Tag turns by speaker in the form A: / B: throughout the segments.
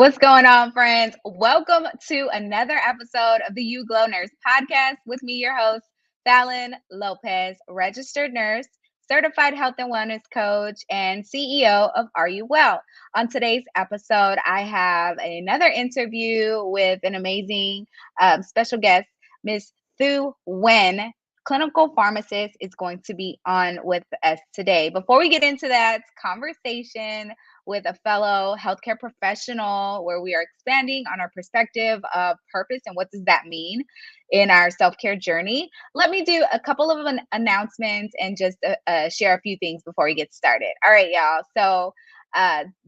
A: What's going on, friends? Welcome to another episode of the You Glow Nurse podcast with me, your host, Fallon Lopez, registered nurse, certified health and wellness coach, and CEO of Are You Well? On today's episode, I have another interview with an amazing special guest, Miss Thu Nguyen. Clinical pharmacist is going to be on with us today. Before we get into that conversation, with a fellow healthcare professional where we are expanding on our perspective of purpose and what does that mean in our self-care journey. Let me do a couple of announcements and just share a few things before we get started. All right, y'all. So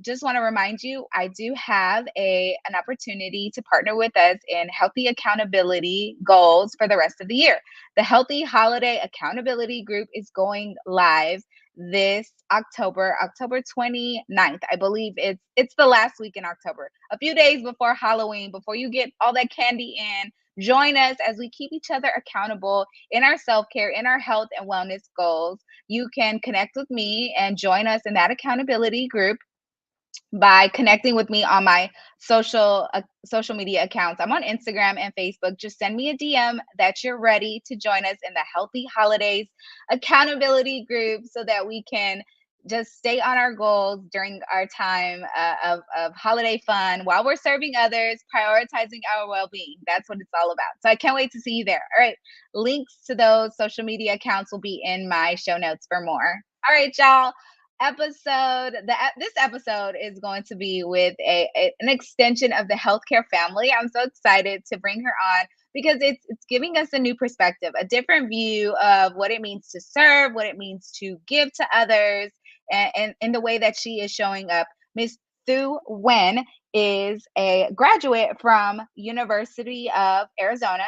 A: just want to remind you, I do have an opportunity to partner with us in healthy accountability goals for the rest of the year. The Healthy Holiday Accountability Group is going live this October 29th. I believe it's the last week in October. A few days before Halloween, before you get all that candy in, join us as we keep each other accountable in our self-care, in our health and wellness goals. You can connect with me and join us in that accountability group by connecting with me on my social media accounts. I'm on Instagram and Facebook. Just send me a DM that you're ready to join us in the Healthy Holidays accountability group so that we can just stay on our goals during our time of holiday fun while we're serving others, prioritizing our well-being. That's what it's all about. So I can't wait to see you there. All right. Links to those social media accounts will be in my show notes for more. All right, y'all. This episode is going to be with an extension of the healthcare family. I'm so excited to bring her on because it's giving us a new perspective, a different view of what it means to serve, what it means to give to others, and in the way that she is showing up. Miss Thu Nguyen is a graduate from University of Arizona.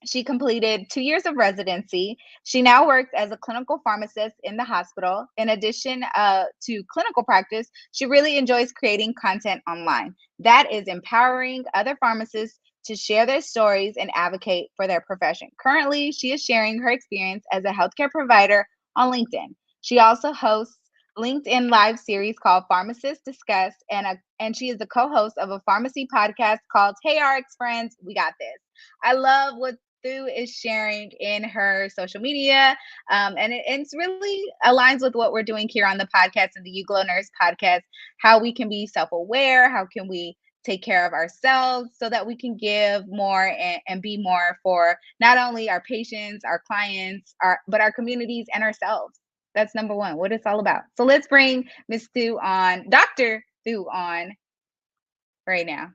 A: She completed 2 years of residency. She now works as a clinical pharmacist in the hospital. In addition to clinical practice, she really enjoys creating content online that is empowering other pharmacists to share their stories and advocate for their profession. Currently, she is sharing her experience as a healthcare provider on LinkedIn. She also hosts LinkedIn live series called Pharmacists Discuss, and she is the co-host of a pharmacy podcast called Hey RX Friends, We Got This. I love what Thu is sharing in her social media. And it's really aligns with what we're doing here on the podcast and the You Glow Nurse podcast, how we can be self-aware, how can we take care of ourselves so that we can give more and be more for not only our patients, our clients, but our communities and ourselves. That's number one, what it's all about. So let's bring Miss Thu on, Dr. Thu on right now.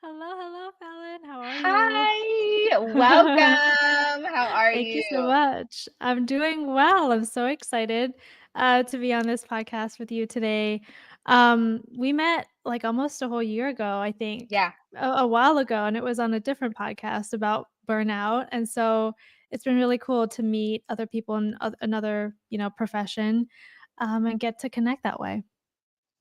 B: Hello, Fallon. How are you?
A: Hi, welcome. How are
B: Thank you
A: you?
B: so much. I'm doing well. I'm so excited to be on this podcast with you today. We met like almost a whole year ago, I think,
A: Yeah,
B: a while ago, and it was on a different podcast about burnout. And so it's been really cool to meet other people in another, profession, and get to connect that way.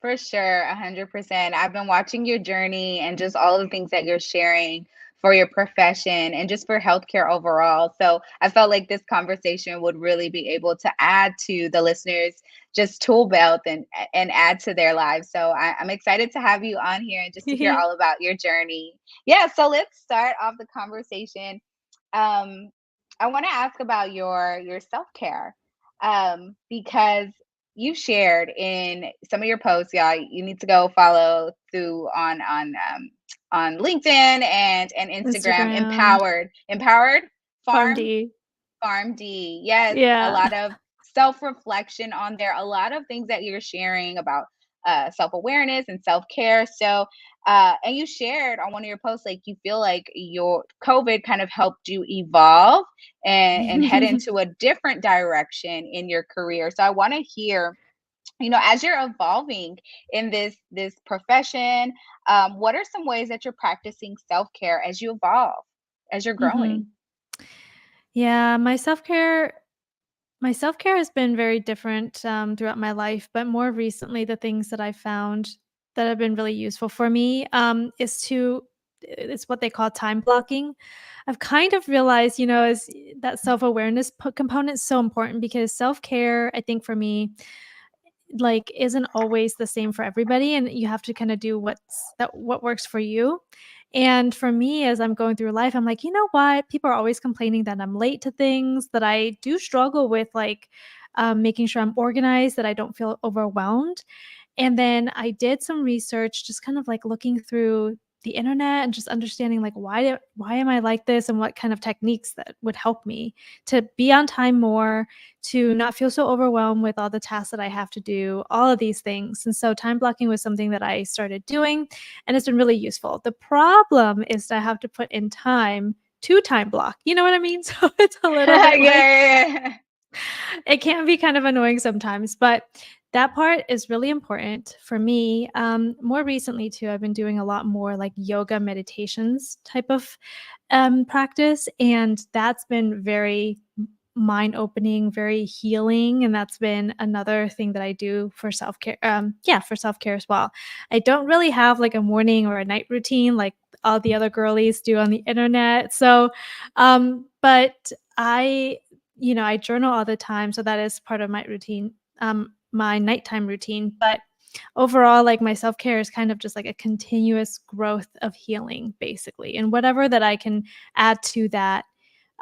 A: for sure, 100%. I've been watching your journey and just all the things that you're sharing for your profession and just for healthcare overall. So I felt like this conversation would really be able to add to the listeners' just tool belt and add to their lives. So I'm excited to have you on here and just to hear all about your journey. Yeah, so let's start off the conversation. Um, I want to ask about your self-care because you shared in some of your posts, y'all. You need to go follow Thu on LinkedIn and Instagram.
B: Instagram,
A: Empowered Farm
B: PharmD.
A: Farm D. Yes, a
B: Yeah.
A: lot of self-reflection on there, a lot of things that you're sharing about self-awareness and self-care. So and you shared on one of your posts, like you feel like your COVID kind of helped you evolve and head into a different direction in your career. So I want to hear, as you're evolving in this profession, what are some ways that you're practicing self-care as you evolve, as you're growing?
B: Mhm. Yeah, my self-care has been very different, throughout my life, but more recently, the things that I found that have been really useful for me, it's what they call time blocking. I've kind of realized, is that self-awareness component is so important because self-care, I think for me, like, isn't always the same for everybody, and you have to kinda do what works for you. And for me, as I'm going through life, I'm like, "You know what? People are always complaining that I'm late to things, that I do struggle with, like, making sure I'm organized, that I don't feel overwhelmed." And then I did some research, just kind of like looking through the internet and just understanding like why am I like this and what kind of techniques that would help me to be on time more, to not feel so overwhelmed with all the tasks that I have to do, all of these things. And so time blocking was something that I started doing and it's been really useful. The problem is that I have to put in time to time block. You know what I mean? So it's a little
A: Yeah,
B: bit like
A: yeah, yeah.
B: it can be kind of annoying sometimes, but that part is really important for me. More recently, too, I've been doing a lot more like yoga meditations type of practice, and that's been very mind opening, very healing, and that's been another thing that I do for self care. Yeah, for self care as well. I don't really have like a morning or a night routine like all the other girlies do on the internet. So, but I journal all the time, so that is part of my routine, my nighttime routine. But overall, like my self care is kind of just like a continuous growth of healing, basically, and whatever that I can add to that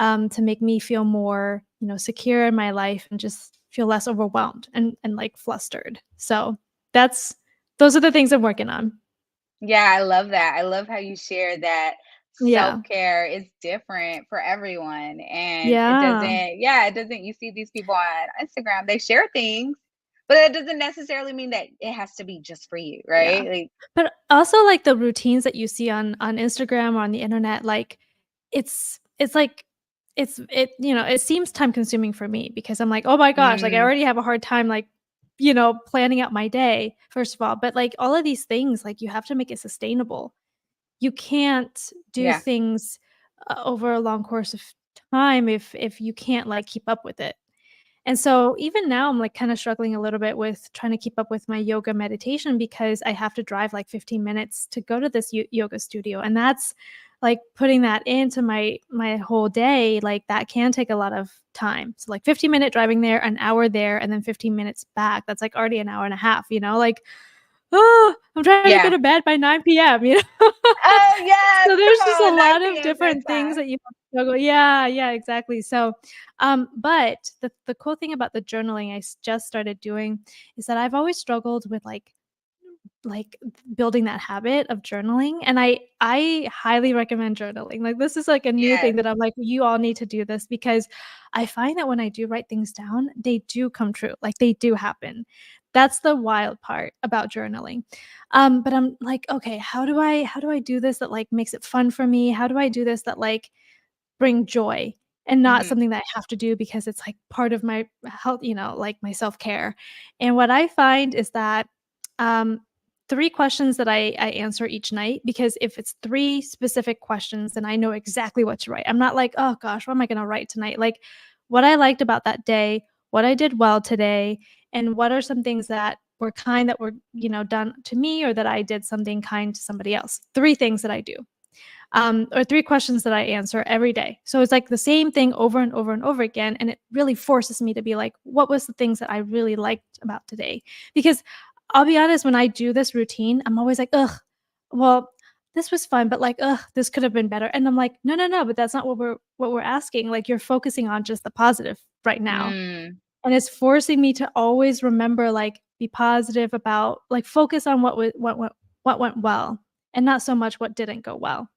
B: to make me feel more, secure in my life and just feel less overwhelmed and like flustered. So that's those are the things I'm working on.
A: Yeah, I love that. I love how you share that
B: Yeah.
A: self-care is different for everyone. And it
B: Yeah.
A: doesn't, yeah, it doesn't, you see these people on Instagram, they share things, but it doesn't necessarily mean that it has to be just for you,
B: Yeah.
A: right? Like,
B: But also, like, the routines that you see on Instagram or on the internet, like, it's like it seems time consuming for me because I'm like, "Oh my gosh," like, I
A: mm,
B: already have a hard time, like, planning out my day, first of all, but, like, all of these things, like, you have to make it sustainable. You can't do
A: yeah.
B: things, over a long course of time if you can't, like, keep up with it. And so even now, I'm like kind of struggling a little bit with trying to keep up with my yoga meditation because I have to drive like 15 minutes to go to this yoga studio. And that's like putting that into my whole day, like that can take a lot of time. So like 15-minute driving there, an hour there, and then 15 minutes back. That's like already an hour and a half, like, oh, I'm trying to go
A: Yeah.
B: to bed by 9 p.m.
A: Oh, yes.
B: So there's
A: Come
B: just a
A: on,
B: lot
A: 9
B: of
A: p.m.
B: different things
A: bedtime.
B: that you have to struggle. Yeah, yeah, exactly. So, but the cool thing about the journaling just started doing is that I've always struggled with like building that habit of journaling, and I highly recommend journaling. Like this is like a new
A: Yes.
B: thing that I'm like, you all need to do this because I find that when I do write things down, they do come true. Like they do happen. That's the wild part about journaling. But I'm like, okay, how do I do this that like makes it fun for me? How do I do this that like bring joy and not
A: Hmm.
B: something that I have to do because it's like part of my health, like my self-care. And what I find is that um 3 questions that I answer each night, because if it's 3 specific questions, then I know exactly what to write. I'm not like, oh gosh, what am I going to write tonight? Like what I liked about that day, what I did well today, and what are some things that were kind that were, done to me, or that I did something kind to somebody else. 3 things that I do, or 3 questions that I answer every day. So it's like the same thing over and over and over again. And it really forces me to be like, what was the things that I really liked about today? Because I'll be honest, when I do this routine, I'm always like, ugh, well, this was fun, but like, ugh, this could have been better. And I'm like, no, no, no, but that's not what we're asking. Like you're focusing on just the positive right now.
A: Mm,
B: And it's forcing me to always remember, like, be positive about like, focus on what went well, and not so much what didn't go well.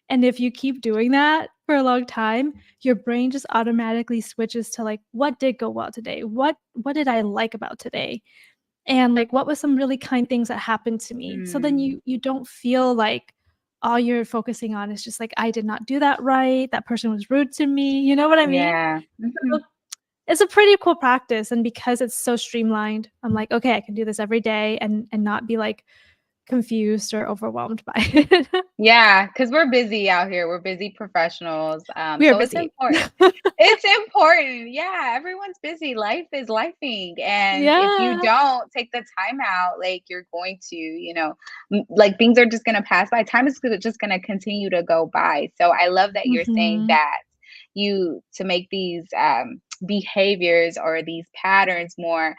B: And if you keep doing that for a long time, your brain just automatically switches to, like, what did go well today? What did I like about today? And, like, what was some really kind things that happened to me? So then
A: mm.
B: you don't feel like all you're focusing on is just like, "I did not do that right. That person was rude to me." You know what I mean?
A: Yeah.
B: So
A: Mhm.
B: it's a pretty cool practice, and because it's so streamlined, I'm like, "Okay, I can do this every day and not be, like, confused or overwhelmed by it."
A: Yeah, because 'cause we're busy out here, we're busy professionals,
B: We are
A: so it's
B: busy.
A: important. It's important, yeah, everyone's busy, life is lifing, and if you
B: Yeah.
A: don't take the time out, like, you're going to, like, things are just gonna pass by, time is just gonna continue to go by, so I love that you're saying
B: Mhm.
A: that to make these behaviors or these patterns more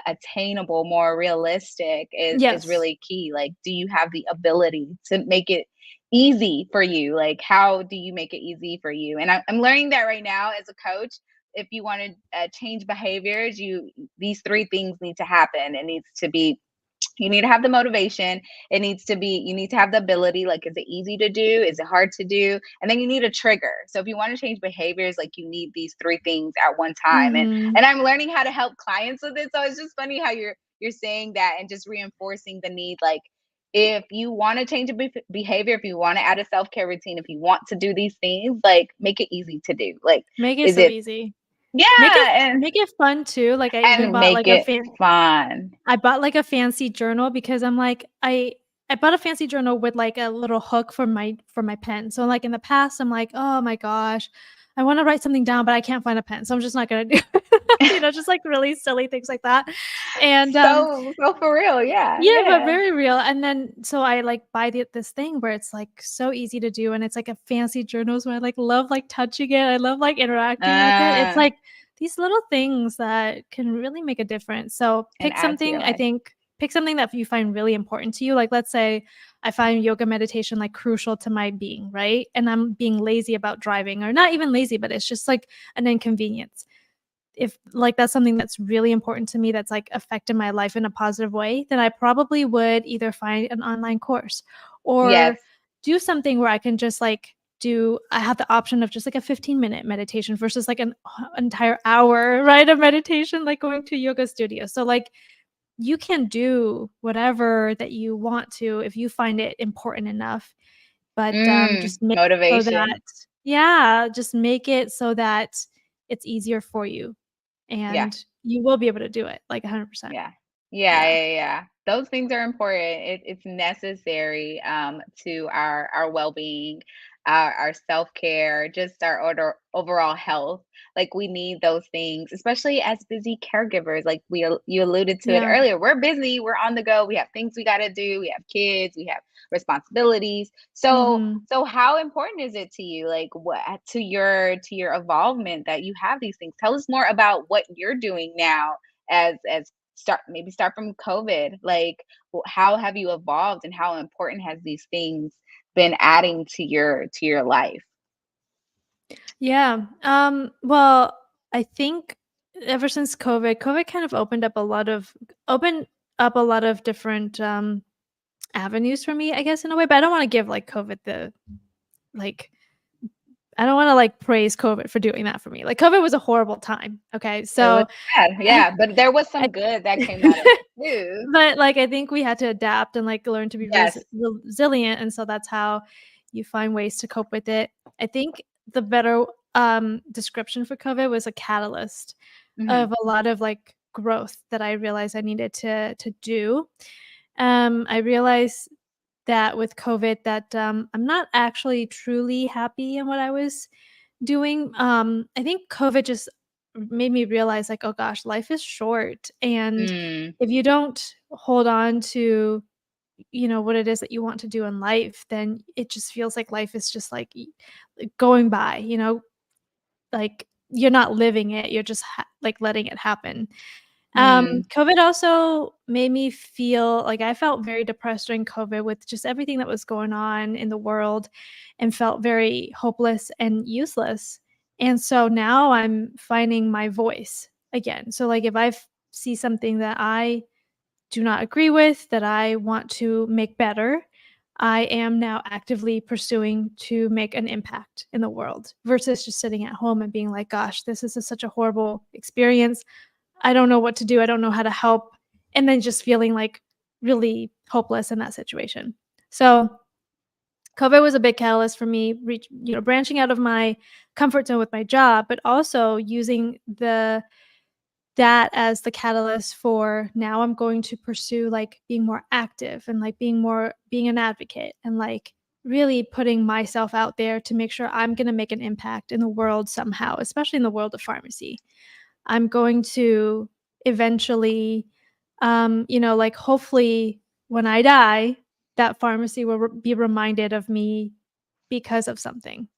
A: attainable, more realistic is
B: Yes.
A: really key. Like, do you have the ability to make it easy for you? Like, how do you make it easy for you? And I'm learning that right now as a coach. If you want to change behaviors, you these three things need to happen. It needs to be, you need to have the motivation. It needs to be, you need to have the ability. Like, is it easy to do? Is it hard to do? And then you need a trigger. So if you want to change behaviors, like, you need these three things at one time. And
B: Mhm.
A: and I'm learning how to help clients with it. So it's just funny how you're saying that and just reinforcing the need. Like, if you want to change a behavior, if you want to add a self-care routine, if you want to do these things, like, make it easy to do. Like,
B: Make it
A: is
B: so
A: it,
B: easy.
A: yeah,
B: Make it fun too, like,
A: and make it fun.
B: I bought, like, a fancy journal because I'm like, I bought a fancy journal with, like, a little hook for my pen. So, like, in the past, I'm like, "Oh my gosh, I wanna write something down, but I can't find a pen, so I'm just not gonna do it." Just, like, really silly things like that. And,
A: So for real, yeah,
B: yeah, but
A: yeah.
B: very real, and then so I, like, buy this thing where it's, like, so easy to do, and it's, like, a fancy journal, so I, like, love, like, touching it, I love, like, interacting with it. It's,
A: Uh,
B: like, these little things that can really make a difference. So,
A: and add to your life.
B: pick something that you find really important to you, like, let's say I find yoga meditation, like, crucial to my being, right? And I'm being lazy about driving, or not even lazy, but it's just, like, an inconvenience. If, like, that's something that's really important to me that's, like, affected my life in a positive way, then I probably would either find an online course
A: Yes.
B: or do something where I can just, like, do I have the option of just, like, a 15-minute meditation versus, like, an entire hour, right, of meditation, like going to a yoga studio. So, like, you can do whatever that you want to if you find it important enough, but, just make it so
A: Motivation.
B: that yeah, just make it so that it's easier for you
A: Yeah.
B: and you will be able to do it, like, 100%.
A: Yeah. Yeah,
B: Yeah.
A: yeah, yeah. Those things are important. It's necessary to our well-being, our self-care, just our overall health. Like, we need those things, especially as busy caregivers. Like, you alluded to it
B: Yeah.
A: earlier. We're busy, we're on the go, we have things we got to do, we have kids, we have responsibilities.
B: Mhm.
A: So how important is it to you, like, what to your involvement, that you have these things? Tell us more about what you're doing now as start from COVID. Like, how have you evolved, and how important has these things been adding to your life?
B: Yeah, well, I think ever since COVID kind of opened up a lot of different, avenues for me, I guess, in a way, but I don't wanna give, like, COVID the like I don't wanna, like, praise COVID for doing that for me. Like, COVID was a horrible time, okay?
A: It was
B: So,
A: bad,
B: I
A: yeah, but there was
B: I
A: some good that came out of it too.
B: but, like, I think we had to adapt and, like, learn to be
A: Yes.
B: resilient, and so that's how you find ways to cope with it. I think the better, description for COVID was a catalyst
A: Mhm.
B: of a lot of, like, growth that I realized I needed to do. I realized that with COVID that, I'm not actually truly happy in what I was doing. I think COVID just made me realize, like, "Oh gosh, life is short," and
A: Mm,
B: if you don't hold on to, what it is that you want to do in life, then it just feels like life is just, like, going by, like, you're not living it, you're just like, letting it happen.
A: mm,
B: COVID also made me feel like I felt very depressed during COVID with just everything that was going on in the world and felt very hopeless and useless. And so now I'm finding my voice again. So, like, if see something that I do not agree with, that I want to make better, I am now actively pursuing to make an impact in the world versus just sitting at home and being like, gosh, this is such a horrible experience. I don't know what to do. I don't know how to help. And then just feeling like really hopeless in that situation. So COVID was a big catalyst for me, branching out of my comfort zone with my job, but also using that as the catalyst for now I'm going to pursue like being more active and like being an advocate and like really putting myself out there to make sure I'm going to make an impact in the world somehow, especially in the world of pharmacy. I'm going to eventually, like hopefully when I die, that pharmacy will be reminded of me because of something,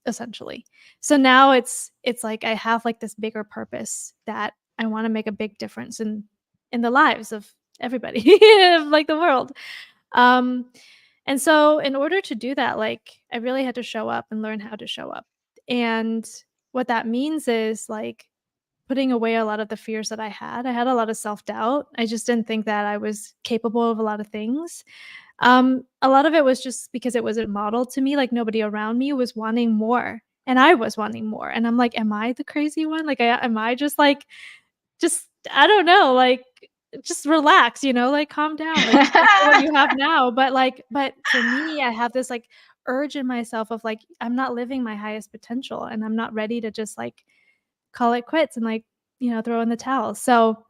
B: essentially. So now it's like I have like this bigger purpose that I want to make a big difference in the lives of everybody, of like the world. Um, and so in order to do that, like I really had to show up and learn how to show up. And what that means is like putting away a lot of the fears that I had. I had a lot of self-doubt. I just didn't think that I was capable of a lot of things. A lot of it was just because it wasn't modeled to me, like, nobody around me was wanting more, and I was wanting more, and I'm like, "Am I the crazy one? Like, am I just, like just I don't know, like, just relax, like, calm down, like, just look at what you have now." But for me, I have this, like, urge in myself of, like, I'm not living my highest potential, and I'm not ready to just, like, call it quits and, like, throw in the towel. So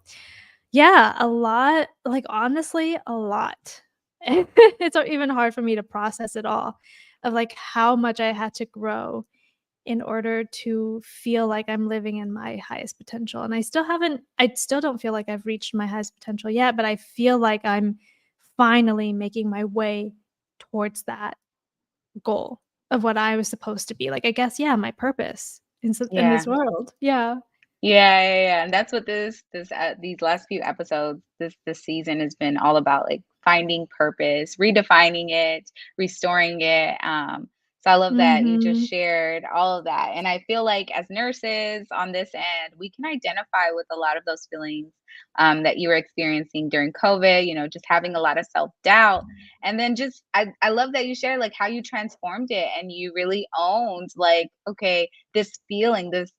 B: yeah, a lot, like, honestly, a lot. It's even hard for me to process it all of, like, how much I had to grow in order to feel like I'm living in my highest potential, and I still don't feel like I've reached my highest potential yet, but I feel like I'm finally making my way towards that goal of what I was supposed to be. Like, I guess, yeah, my purpose in this
A: Yeah.
B: world. Yeah.
A: Yeah, and that's what these last few episodes, this season has been all about, like, finding purpose, redefining it, restoring it. So I love that you just
B: Mhm.
A: shared all of that, and I feel like as nurses on this end, we can identify with a lot of those feelings that you were experiencing during COVID. Just having a lot of self doubt, and then just I love that you shared like how you transformed it and you really owned like, okay, this feeling, this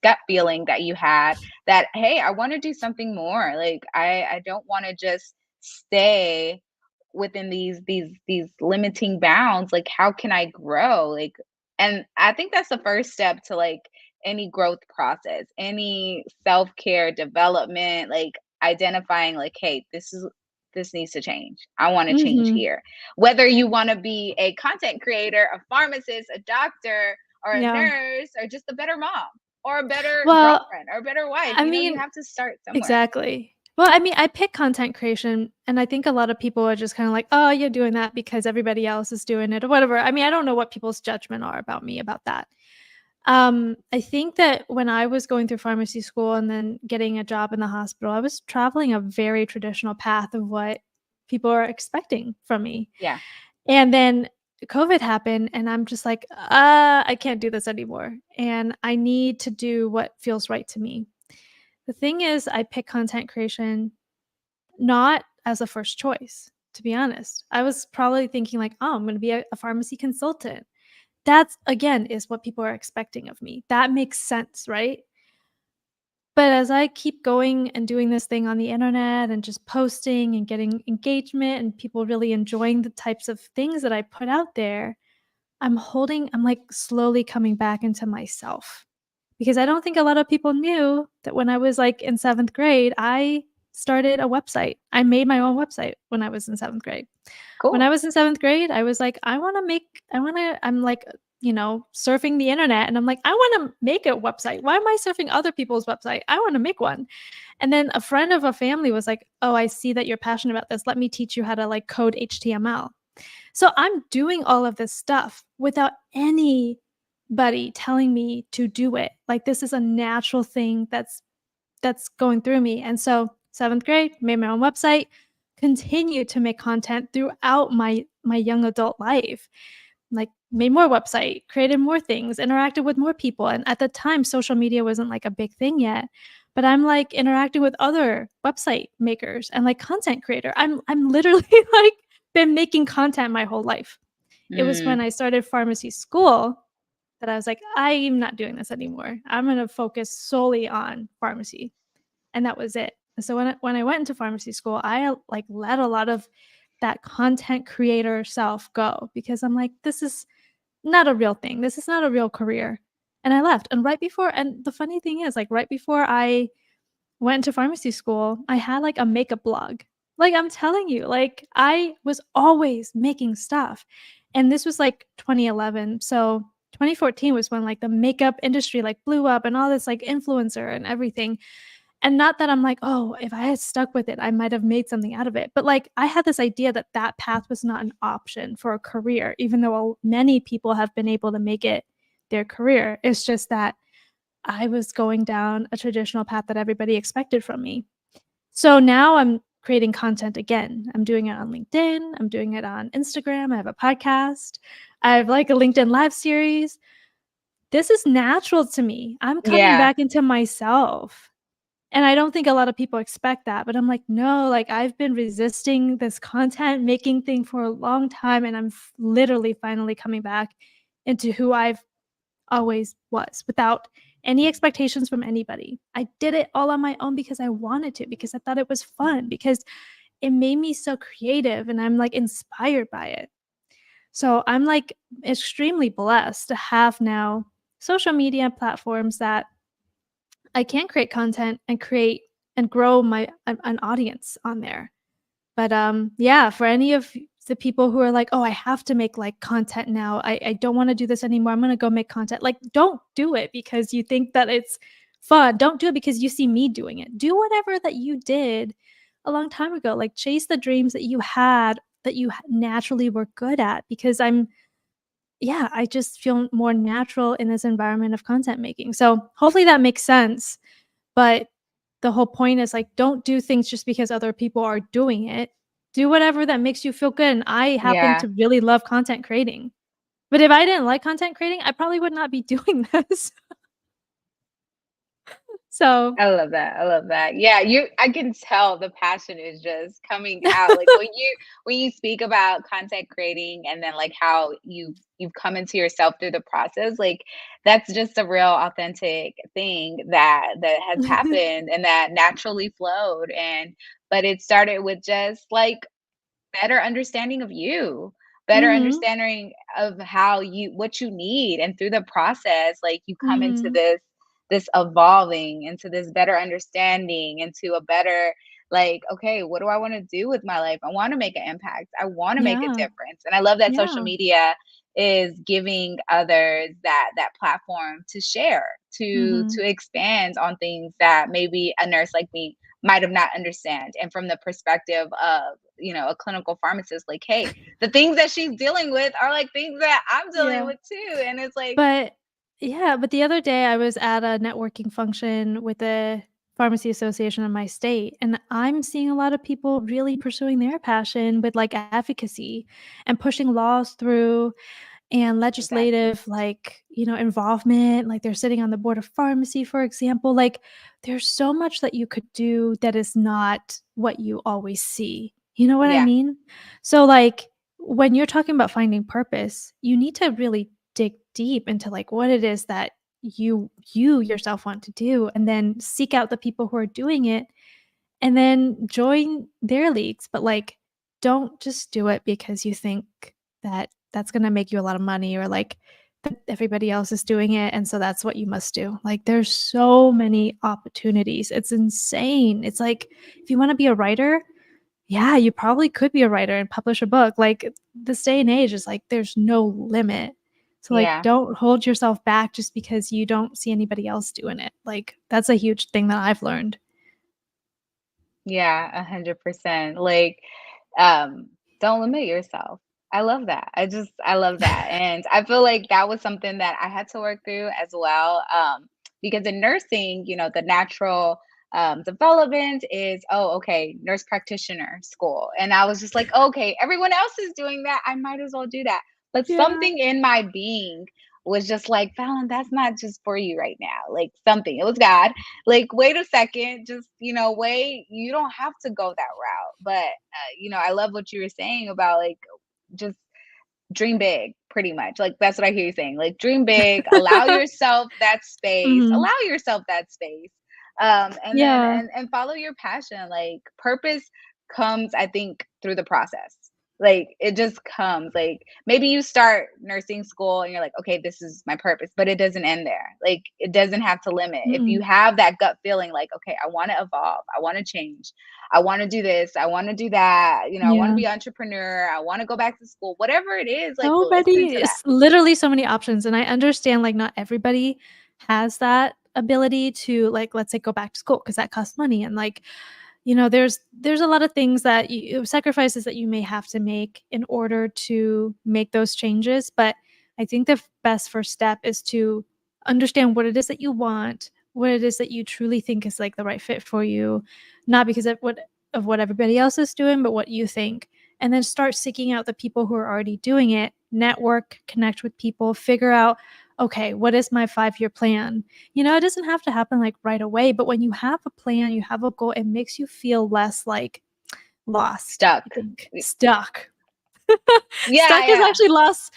A: gut feeling that you had that, hey, I want to do something more. Like I don't want to just stay within these limiting bounds. Like how can I grow? Like, and I think that's the first step to like any growth process, any self-care development, like identifying like, hey, this needs to change. I want to change
B: Mhm.
A: here. Whether you want to be a content creator, a pharmacist, a doctor, or a
B: Yeah.
A: nurse, or just a better mom, or a better
B: Well,
A: girlfriend, or a better wife,
B: I
A: you
B: mean
A: have to start somewhere.
B: exactly. Well, I mean, I pick content creation, and I think a lot of people are just kinda like, "Oh, you're doing that because everybody else is doing it," or whatever. I mean, I don't know what people's judgment are about me about that. I think that when I was going through pharmacy school and then getting a job in the hospital, I was traveling a very traditional path of what people are expecting from me.
A: Yeah.
B: And then COVID happened, and I'm just like, I can't do this anymore, and I need to do what feels right to me." The thing is, I pick content creation not as a first choice, to be honest. I was probably thinking like, "Oh, I'm gonna be a pharmacy consultant." That's, again, is what people are expecting of me. That makes sense, right? But as I keep going and doing this thing on the internet and just posting and getting engagement and people really enjoying the types of things that I put out there, I'm, like, slowly coming back into myself. Because I don't think a lot of people knew that when I was, like, in 7th grade, I started a website. I made my own website when I was in 7th grade. When I
A: Cool.
B: was in 7th grade, I was like, I'm, like, surfing the internet, and I'm like, "I wanna make a website. Why am I surfing other people's website? I wanna make one." And then a friend of a family was like, "Oh, I see that you're passionate about this. Let me teach you how to, like, code HTML." So I'm doing all of this stuff without anybody telling me to do it. Like, this is a natural thing that's going through me. And so 7th grade, made my own website, continued to make content throughout my young adult life. Like, made more website, created more things, interacted with more people. And at the time, social media wasn't like a big thing yet. But I'm like interacting with other website makers and like content creator. I'm literally like been making content my whole life. It was when
A: Mm,
B: I started pharmacy school that I was like, I'm not doing this anymore. I'm gonna focus solely on pharmacy. And that was it. And so when I went into pharmacy school, I, like, let a lot of that content creator self go because I'm like, "This is not a real thing. This is not a real career." And I left. And the funny thing is, like, right before I went to pharmacy school, I had, like, a makeup blog. Like, I'm telling you, like, I was always making stuff. And this was, like, 2011. So 2014 was when, like, the makeup industry, like, blew up and all this, like, influencer and everything. And not that I'm like, "Oh, if I had stuck with it, I might have made something out of it." But, like, I had this idea that that path was not an option for a career, even though many people have been able to make it their career. It's just that I was going down a traditional path that everybody expected from me. So now I'm creating content again. I'm doing it on LinkedIn, I'm doing it on Instagram, I have a podcast, I have, like, a LinkedIn Live series. This is natural to me. I'm coming
A: Yeah.
B: back into myself. And I don't think a lot of people expect that, but I'm like, "No, like, I've been resisting this content making thing for a long time, and I'm literally finally coming back into who I've always was without any expectations from anybody. I did it all on my own because I wanted to, because I thought it was fun, because it made me so creative and I'm, like, inspired by it." So I'm, like, extremely blessed to have now social media platforms that I can create content and create and grow my an audience on there. But, yeah, for any of the people who are like, "Oh, I have to make, like, content now. I don't wanna do this anymore. I'm gonna go make content." Like, don't do it because you think that it's fun. Don't do it because you see me doing it. Do whatever that you did a long time ago. Like, chase the dreams that you had that you naturally were good at because yeah, I just feel more natural in this environment of content making. So, hopefully that makes sense. But the whole point is, like, don't do things just because other people are doing it. Do whatever that makes you feel good, and I happen
A: Yeah.
B: to really love content creating. But if I didn't like content creating, I probably would not be doing this. So
A: I love that. I love that. Yeah, I can tell the passion is just coming out. Like when you speak about content creating and then like how you've come into yourself through the process, like that's just a real authentic thing that has happened and that naturally flowed. And but it started with just like better understanding of you, better
B: Mhm,
A: understanding of how you what you need, and through the process, like, you come into
B: mhm.
A: this evolving into this better understanding, into a better, like, "Okay, what do I wanna do with my life? I wanna make an impact. I wanna make a
B: Yeah,
A: difference." And I love that social
B: yeah.
A: media is giving others that platform to share,
B: Mhm.
A: to expand on things that maybe a nurse like me might have not understand, and from the perspective of a clinical pharmacist, like, hey, the things that she's dealing with are like things that I'm dealing
B: Yeah.
A: with too. And it's like,
B: But yeah, but the other day I was at a networking function with the pharmacy association in my state, and I'm seeing a lot of people really pursuing their passion with like advocacy and pushing laws through and
A: exactly.
B: legislative, like, involvement, like, they're sitting on the board of pharmacy, for example, like, there's so much that you could do that is not what you always see, you know what I
A: Yeah.
B: mean? So, like, when you're talking about finding purpose, you need to really dig deep into, like, what it is that you yourself want to do, and then seek out the people who are doing it and then join their leagues, but, like, don't just do it because you think that that's gonna make you a lot of money or, like, that everybody else is doing it, and so that's what you must do. Like, there's so many opportunities. It's insane. It's like, if you wanna be a writer, yeah, you probably could be a writer and publish a book. Like, this day and age is like, there's no limit. So, like,
A: Yeah.
B: don't hold yourself back just because you don't see anybody else doing it. Like, that's a huge thing that I've learned.
A: Yeah, 100%. Like, um, don't limit yourself. I love that. I love that. And I feel like that was something that I had to work through as well. Because in nursing, the natural development is, oh, okay, nurse practitioner school. And I was just like, okay, everyone else is doing that. I might as well do that. But
B: Yeah.
A: something in my being was just like, Fallon, that's not just for you right now. Like something, it was God, like, wait a second, just, wait, you don't have to go that route. But I love what you were saying about, like, just dream big, pretty much. Like, that's what I hear you saying, like, dream big,
B: Mhm.
A: allow yourself that space, and then
B: Yeah.
A: and follow your passion. Like, purpose comes, I think, through the process. Like, it just comes. Like, maybe you start nursing school and you're like, okay, this is my purpose, but it doesn't end there. Like, it doesn't have to limit. If you
B: Mm-mm.
A: have that gut feeling, like, okay, I want to evolve, I want to change, I want to do this, I want to do that, I want to
B: Yeah.
A: be entrepreneur, I want to go back to school, whatever it is, like,
B: So
A: listen
B: many
A: to that.
B: it's literally so many options, and I understand, like, not everybody has that ability to, like, let's say, go back to school because that costs money, and, like, there's a lot of things that sacrifices that you may have to make in order to make those changes, but I think the best first step is to understand what it is that you want, what it is that you truly think is, like, the right fit for you, not because of what everybody else is doing, but what you think, and then start seeking out the people who are already doing it, network, connect with people, figure out, "Okay, what is my 5-year plan?" It doesn't have to happen, like, right away, but when you have a plan, you have a goal, it makes you feel less, like, lost,
A: Stuck.
B: I think. Stuck.
A: Yeah,
B: Stuck is
A: yeah.
B: actually lost.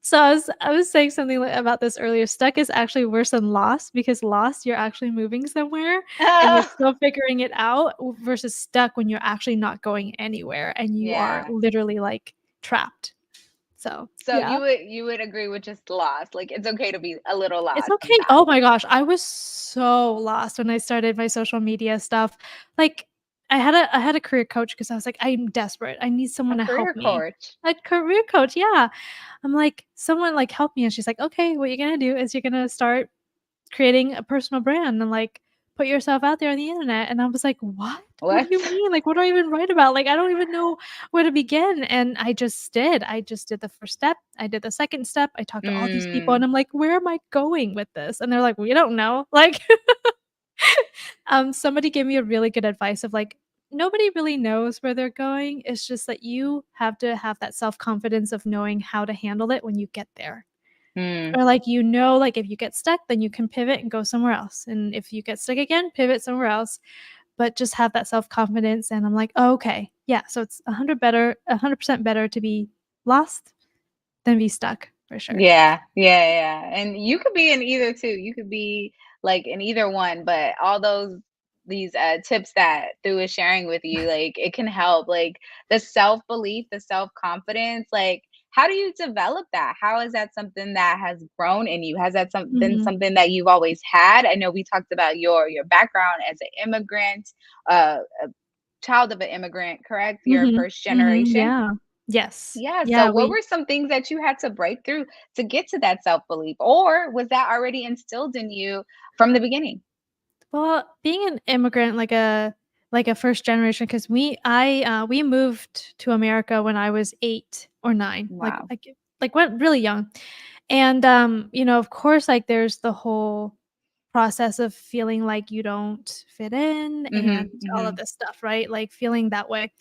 B: So I was saying something about this earlier. Stuck is actually worse than lost because lost, you're actually moving somewhere and you're still figuring it out versus stuck when you're actually not going anywhere and you are
A: Yeah.
B: literally, like, trapped. So,
A: So
B: yeah.
A: you would agree with just lost. Like it's okay to be a little
B: It's
A: lost
B: okay. Oh
A: sometimes.
B: my gosh, I was so lost when I started my social media stuff. Like, I had a career coach because I was like, "I'm desperate. I need
A: A
B: someone to help
A: career
B: me."
A: coach.
B: A career coach, yeah. I'm like, "Someone, like, help me," and she's like, "Okay, what you're gonna do is you're gonna start creating a personal brand and, like, put yourself out there on the internet," and I was like, "What? What do
A: What?
B: you mean? Like, what do I even write about? Like, I don't even know where to begin," and I just did. I just did the first step, I did the second step, I talked to all these people,
A: Mm,
B: and I'm like, "Where am I going with this?" And they're like, "We don't know." Like, somebody gave me a really good advice of, like, nobody really knows where they're going, it's just that you have to have that self-confidence of knowing how to handle it when you get there.
A: mm,
B: Or, like, like, if you get stuck, then you can pivot and go somewhere else, and if you get stuck again, pivot somewhere else, but just have that self-confidence, and I'm like, "Oh, okay. Yeah, so it's 100% better to be lost than be stuck, for sure."
A: yeah, yeah, yeah. And you could be in either too. You could be like in either one, but all these tips that Thu is sharing with you, like it can help. Like the self-belief, the self-confidence, like how do you develop that? How is that something that has grown in you? Has that been
B: Mhm.
A: something that you've always had? I know we talked about your background as an immigrant, a child of an immigrant, correct? You're
B: Mhm.
A: first
B: Mhm,
A: generation.
B: yeah. Yes.
A: Yeah, so
B: Yeah,
A: what
B: we
A: were some things that you had to break through to get to that self-belief, or was that already instilled in you from the beginning?
B: well, being an immigrant, like a first generation, 'cause we moved to America when I was 8 or 9,
A: Wow.
B: went really young. And, of course, like, there's the whole process of feeling like you don't fit in and
A: Mhm,
B: all of
A: mhm.
B: this stuff, right? Like, feeling that way.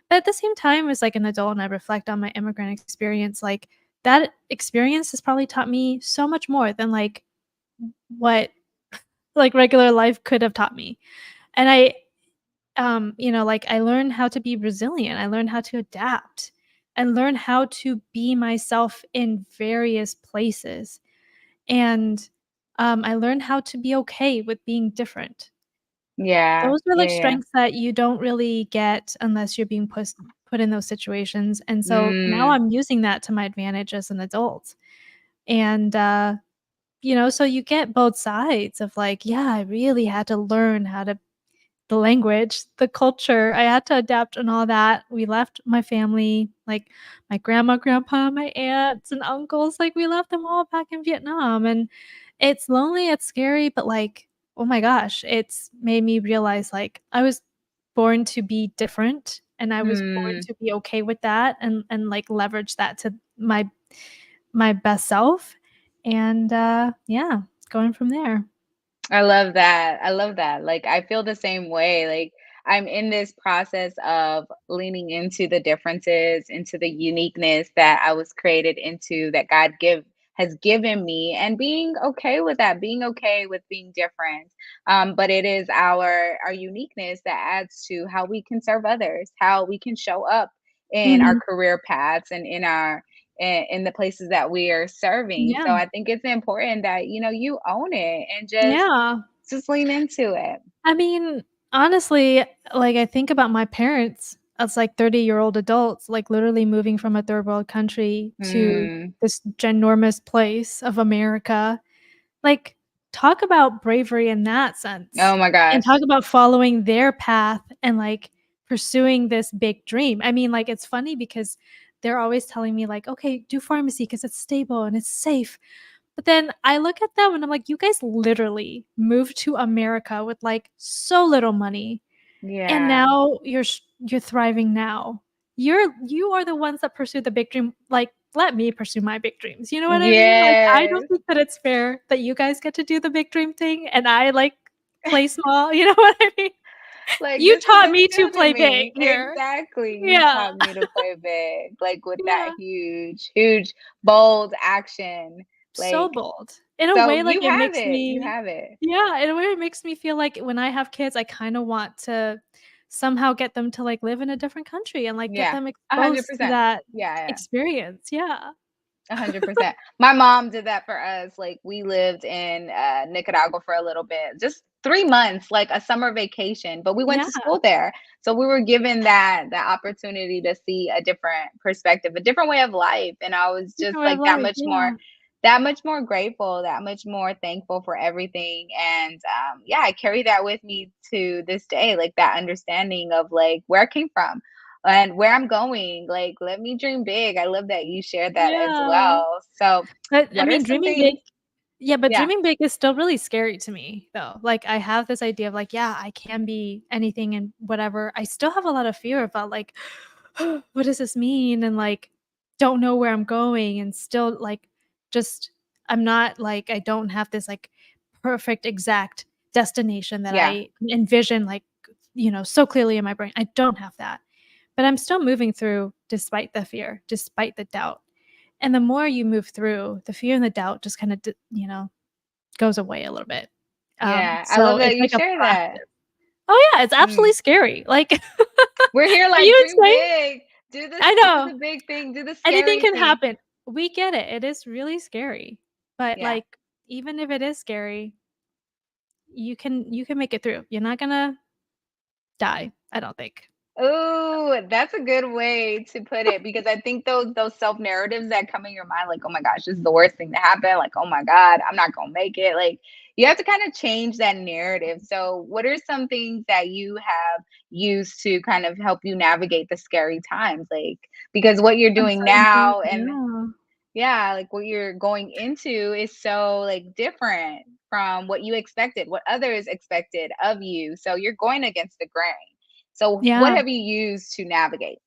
B: But at the same time, as, like, an adult and I reflect on my immigrant experience, like, that experience has probably taught me so much more than, like, what, like, regular life could have taught me. And like, I learned how to be resilient, I learned how to adapt, and learn how to be myself in various places. And, I learned how to be okay with being different.
A: Yeah,
B: Those are,
A: yeah,
B: like,
A: yeah.
B: strengths that you don't really get unless you're being put in those situations, and so now
A: Mm,
B: I'm using that to my advantage as an adult. And, so you get both sides of, like, yeah, I really had to learn how to the language, the culture, I had to adapt and all that. We left my family, like, my grandma, grandpa, my aunts and uncles, like, we left them all back in Vietnam, and it's lonely, it's scary, but, like, oh my gosh, it's made me realize, like, I was born to be different, and I was born
A: mm.
B: to be okay with that and, like, leverage that to my best self, and, yeah, going from there.
A: I love that. I love that. Like, I feel the same way. Like, I'm in this process of leaning into the differences, into the uniqueness that I was created into, that God give has given me, and being okay with that, being okay with being different. But it is our uniqueness that adds to how we can serve others, how we can show up in our
B: Mhm.
A: career paths and in the places that we are serving.
B: Yeah.
A: So I think it's important that you own it and
B: Yeah.
A: just lean into it.
B: I mean, honestly, like, I think about my parents as, like, 30-year-old adults, like, literally moving from a third world country to
A: Mm.
B: this ginormous place of America. Like, talk about bravery in that sense,
A: Oh my
B: and
A: gosh.
B: talk about following their path and, like, pursuing this big dream. I mean, like, it's funny because they're always telling me, like, "Okay, do pharmacy because it's stable and it's safe." But then I look at them and I'm like, "You guys literally moved to America with, like, so little money, and
A: Yeah.
B: now you're thriving now. You are the ones that pursue the big dream, like, let me pursue my big dreams." You know what I mean? Like, I don't
A: Yes.
B: think that it's fair that you guys get to do the big dream thing and I, like, play small, you know what I mean?
A: Like,
B: You
A: this is
B: taught me to
A: instilled in
B: play big
A: me.
B: here.
A: Exactly. You
B: Yeah.
A: taught me to play big, like, with that
B: Yeah.
A: huge, huge, bold action.
B: So
A: Like,
B: bold. In a
A: so
B: way, like,
A: you
B: it
A: have
B: makes
A: it. You
B: me
A: have it.
B: yeah, in a way, it makes me feel like when I have kids, I kinda want to somehow get them to, like, live in a different country and, like, get
A: Yeah.
B: them exposed to
A: 100%.
B: that
A: Yeah, yeah.
B: experience, yeah.
A: 100%. My mom did that for us. Like, we lived in Nicaragua for a little bit, just 3 months, like a summer vacation. But we went
B: Yeah,
A: to school there, so we were given that opportunity to see a different perspective, a different way of life, and I was just
B: different way of
A: like
B: life, yeah.
A: that much more grateful, that much more thankful for everything. And yeah, I carry that with me to this day, like that understanding of like where I came from and where I'm going. Like, let me dream big. I love that you shared that as
B: Yeah.
A: well. So,
B: But, I
A: what are
B: mean,
A: some
B: dreaming big
A: things?
B: yeah, but
A: Yeah,
B: dreaming big is still really scary to me, though. Like, I have this idea of, like, yeah, I can be anything and whatever. I still have a lot of fear about, like, what does this mean? And, like, don't know where I'm going and still, like, just I'm not, like I don't have this, like, perfect exact destination that
A: yeah,
B: I envision, like, so clearly in my brain. I don't have that. But I'm still moving through despite the fear, despite the doubt. And the more you move through, the fear and the doubt just kinda goes away a little bit.
A: yeah. I
B: So
A: love that
B: it's
A: you
B: like a
A: share that.
B: practice. Oh, yeah, it's absolutely
A: Mm.
B: scary. Like,
A: We're here
B: are
A: like
B: you
A: dream
B: insane?
A: big,
B: I
A: do
B: know.
A: the big thing, do the
B: Anything
A: scary
B: can
A: thing.
B: happen. We get it. It is really scary. But,
A: Yeah.
B: like, even if it is scary, you can make it through. You're not gonna die, I don't think.
A: Ooh, that's a good way to put it because I think those self narratives that come in your mind, like, oh my gosh, this is the worst thing to happen. Like, oh my God, I'm not gonna make it. Like, you have to kind of change that narrative. So, what are some things that you have used to kind of help you navigate the scary times? Like, because what you're doing
B: Uncertainty,
A: now and
B: yeah.
A: yeah, like what you're going into is so like different from what you expected, what others expected of you. So you're going against the grain. So what
B: Yeah.
A: have you used to navigate?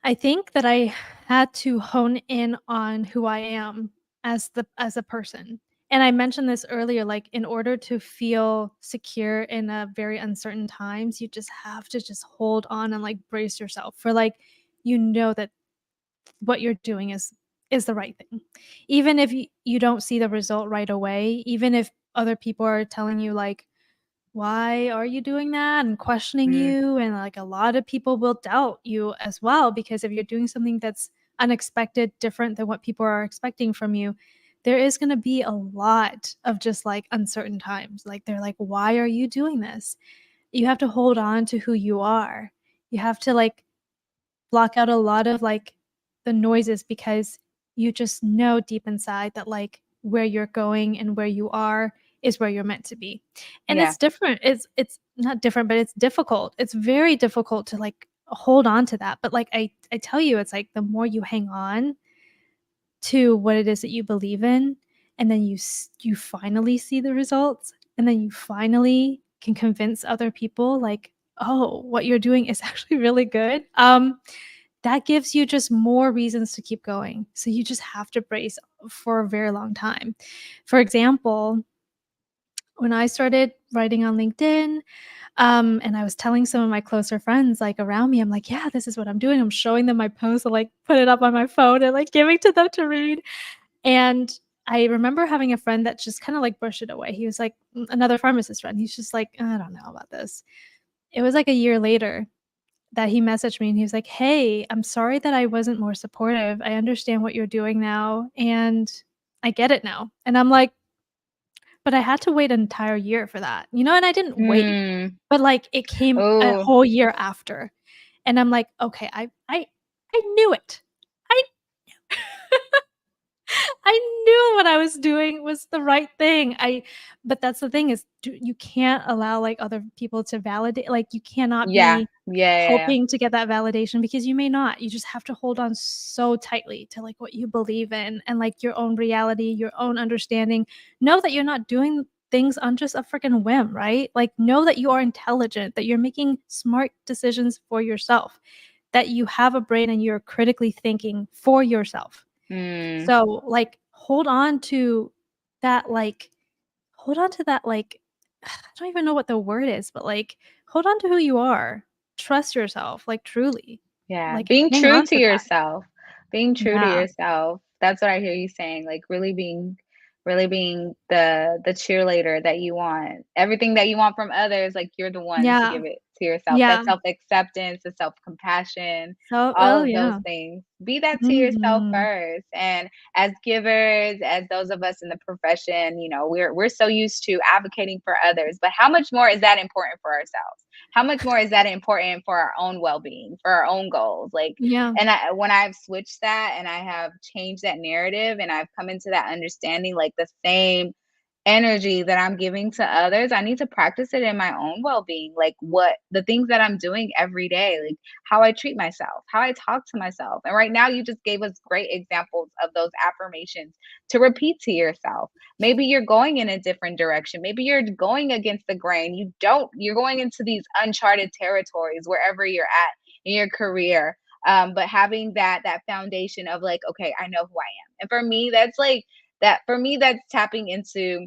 B: I think that I had to hone in on who I am as a person. And I mentioned this earlier, like in order to feel secure in a very uncertain times, you just have to just hold on and like brace yourself for like that what you're doing is the right thing. Even if you don't see the result right away, even if other people are telling you like why are you doing that and questioning
A: Mm,
B: you and like a lot of people will doubt you as well because if you're doing something that's unexpected different than what people are expecting from you there is going to be a lot of just like uncertain times like they're like why are you doing this you have to hold on to who you are you have to like block out a lot of like the noises because you just know deep inside that like where you're going and where you are is where you're meant to be. And
A: yeah,
B: it's different. It's not different, but it's difficult. It's very difficult to like hold on to that. But like I tell you, it's like the more you hang on to what it is that you believe in, and then you finally see the results, and then you finally can convince other people like, oh, what you're doing is actually really good. That gives you just more reasons to keep going. So you just have to brace for a very long time. For example, when I started writing on LinkedIn, and I was telling some of my closer friends like around me, I'm like, yeah, this is what I'm doing. I'm showing them my post, I like put it up on my phone and like giving to them to read. And I remember having a friend that just kind of like brushed it away. He was like another pharmacist friend. He's just like, I don't know about this. It was like a year later that he messaged me and he was like, "Hey, I'm sorry that I wasn't more supportive. I understand what you're doing now and I get it now." And I'm like, "But I had to wait an entire year for that." And I didn't wait,
A: mm.
B: but like it came a
A: Oh,
B: whole year after. And I'm like, "Okay, I knew it. I I knew what I was doing was the right thing. I But that's the thing is you can't allow, like, other people to validate, like, you cannot
A: Yeah.
B: be
A: Yeah, yeah, yeah.
B: hoping to get that validation because you may not. You just have to hold on so tightly to, like, what you believe in and, like, your own reality, your own understanding. Know that you're not doing things on just a freaking whim, right? Like, know that you are intelligent, that you're making smart decisions for yourself, that you have a brain and you're critically thinking for yourself.
A: Mm,
B: So, like, hold on to that, like, I don't even know what the word is, but, like, hold on to who you are. Trust yourself, like, truly.
A: yeah,
B: Like,
A: being
B: hang
A: true
B: on
A: to
B: to that.
A: yourself. Being true to
B: Yeah.
A: yourself. That's what I hear you saying, like, really being the cheerleader that you want. Everything that you want from others, like, you're the one to
B: Yeah.
A: give it to yourself. That
B: Yeah.
A: self-acceptance, the self-compassion,
B: So
A: all
B: oh,
A: of those
B: yeah.
A: things. Be that to yourself
B: Mhm.
A: first, and as givers, as those of us in the profession, we're so used to advocating for others, but how much more is that important for ourselves? How much more is that important for our own well-being, for our own goals? Like,
B: Yeah.
A: and when I've switched that and I have changed that narrative and I've come into that understanding, like the same energy that I'm giving to others, I need to practice it in my own well-being. Like what the things that I'm doing every day, like how I treat myself, how I talk to myself. And right now you just gave us great examples of those affirmations to repeat to yourself. Maybe you're going in a different direction. Maybe you're going against the grain. You're going into these uncharted territories wherever you're at in your career. But having that foundation of like, okay, I know who I am. And for me, that's like that for me, that's tapping into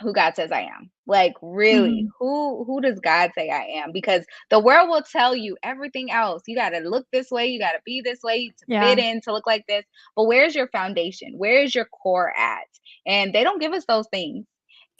A: who God says I am. Like really,
B: Mhm.
A: who does God say I am? Because the world will tell you everything else. You got to look this way, you got to be this way to fit
B: Yeah.
A: in, to look like this. But where's your foundation? Where's your core at? And they don't give us those things.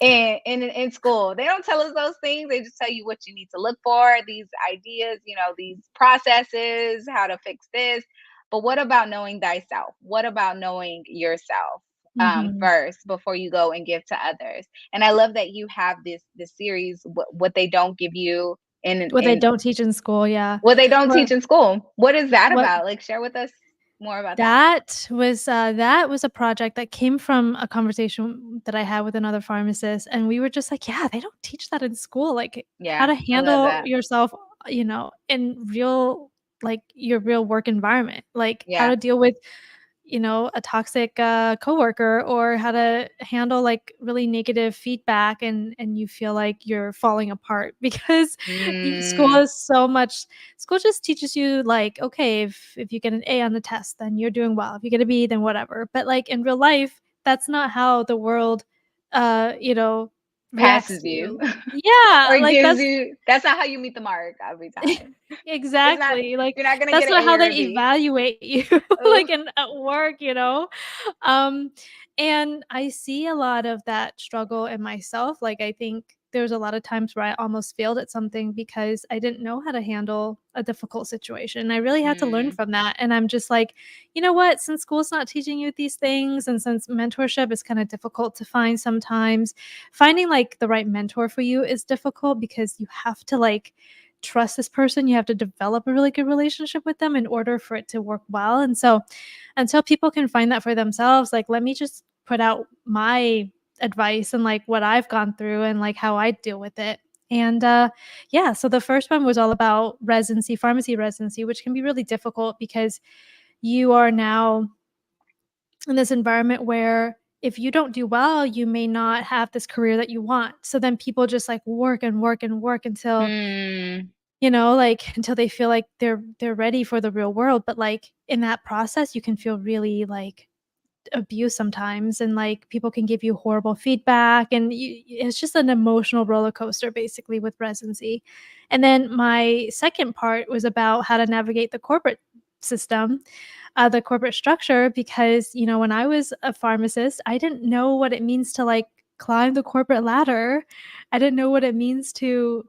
A: In school, they don't tell us those things. They just tell you what you need to look for, these ideas, these processes, how to fix this. But what about knowing thyself? What about knowing yourself?
B: Mhm.
A: First before you go and give to others. And I love that you have this series, what they don't give you
B: What they
A: in
B: don't teach in school, yeah.
A: what they don't
B: Or
A: teach in school. What is that
B: what
A: about? Like share with us more about that.
B: that was a project that came from a conversation that I had with another pharmacist, and we were just like, "Yeah, they don't teach that in school, like, how
A: Yeah,
B: to
A: I love
B: handle
A: that.
B: yourself, in real like, your real work environment, like, how
A: Yeah.
B: to deal with a toxic coworker or how to handle like really negative feedback and you feel like you're falling apart because school
A: Mm,
B: is so much. School just teaches you like, okay, if you get an A on the test then you're doing well, if you get a B then whatever, but like in real life that's not how the world uh you know reacts
A: passes
B: to
A: you.
B: you. Yeah,
A: Or
B: like
A: gives you that's not how you meet the mark every time. It's not
B: exactly, like,
A: you're not gonna
B: that's
A: get an
B: not
A: A
B: how
A: or
B: they
A: a B.
B: evaluate you,
A: Oh.
B: like, at work. Um, and I see a lot of that struggle in myself, like, I think there's a lot of times where I almost failed at something because I didn't know how to handle a difficult situation, I really had to learn
A: Mm,
B: from that, and I'm just like, "You know what? Since school's not teaching you these things, and since mentorship is kinda difficult to find sometimes, finding, like, the right mentor for you is difficult because you have to, like, trust this person, you have to develop a really good relationship with them in order for it to work well, and so, until people can find that for themselves, like, let me just put out my advice and, like, what I've gone through and, like, how I deal with it, and, yeah, so the first one was all about residency, pharmacy residency, which can be really difficult because you are now in this environment where if you don't do well, you may not have this career that you want, so then people just, like, work and work and work until
A: mm,
B: like, until they feel like they're ready for the real world, but, like, in that process, you can feel really, like, abused sometimes, and, like, people can give you horrible feedback, and it's just an emotional roller coaster, basically, with residency. And then my second part was about how to navigate the corporate system, the corporate structure, because, when I was a pharmacist, I didn't know what it means to, like, climb the corporate ladder. I didn't know what it means to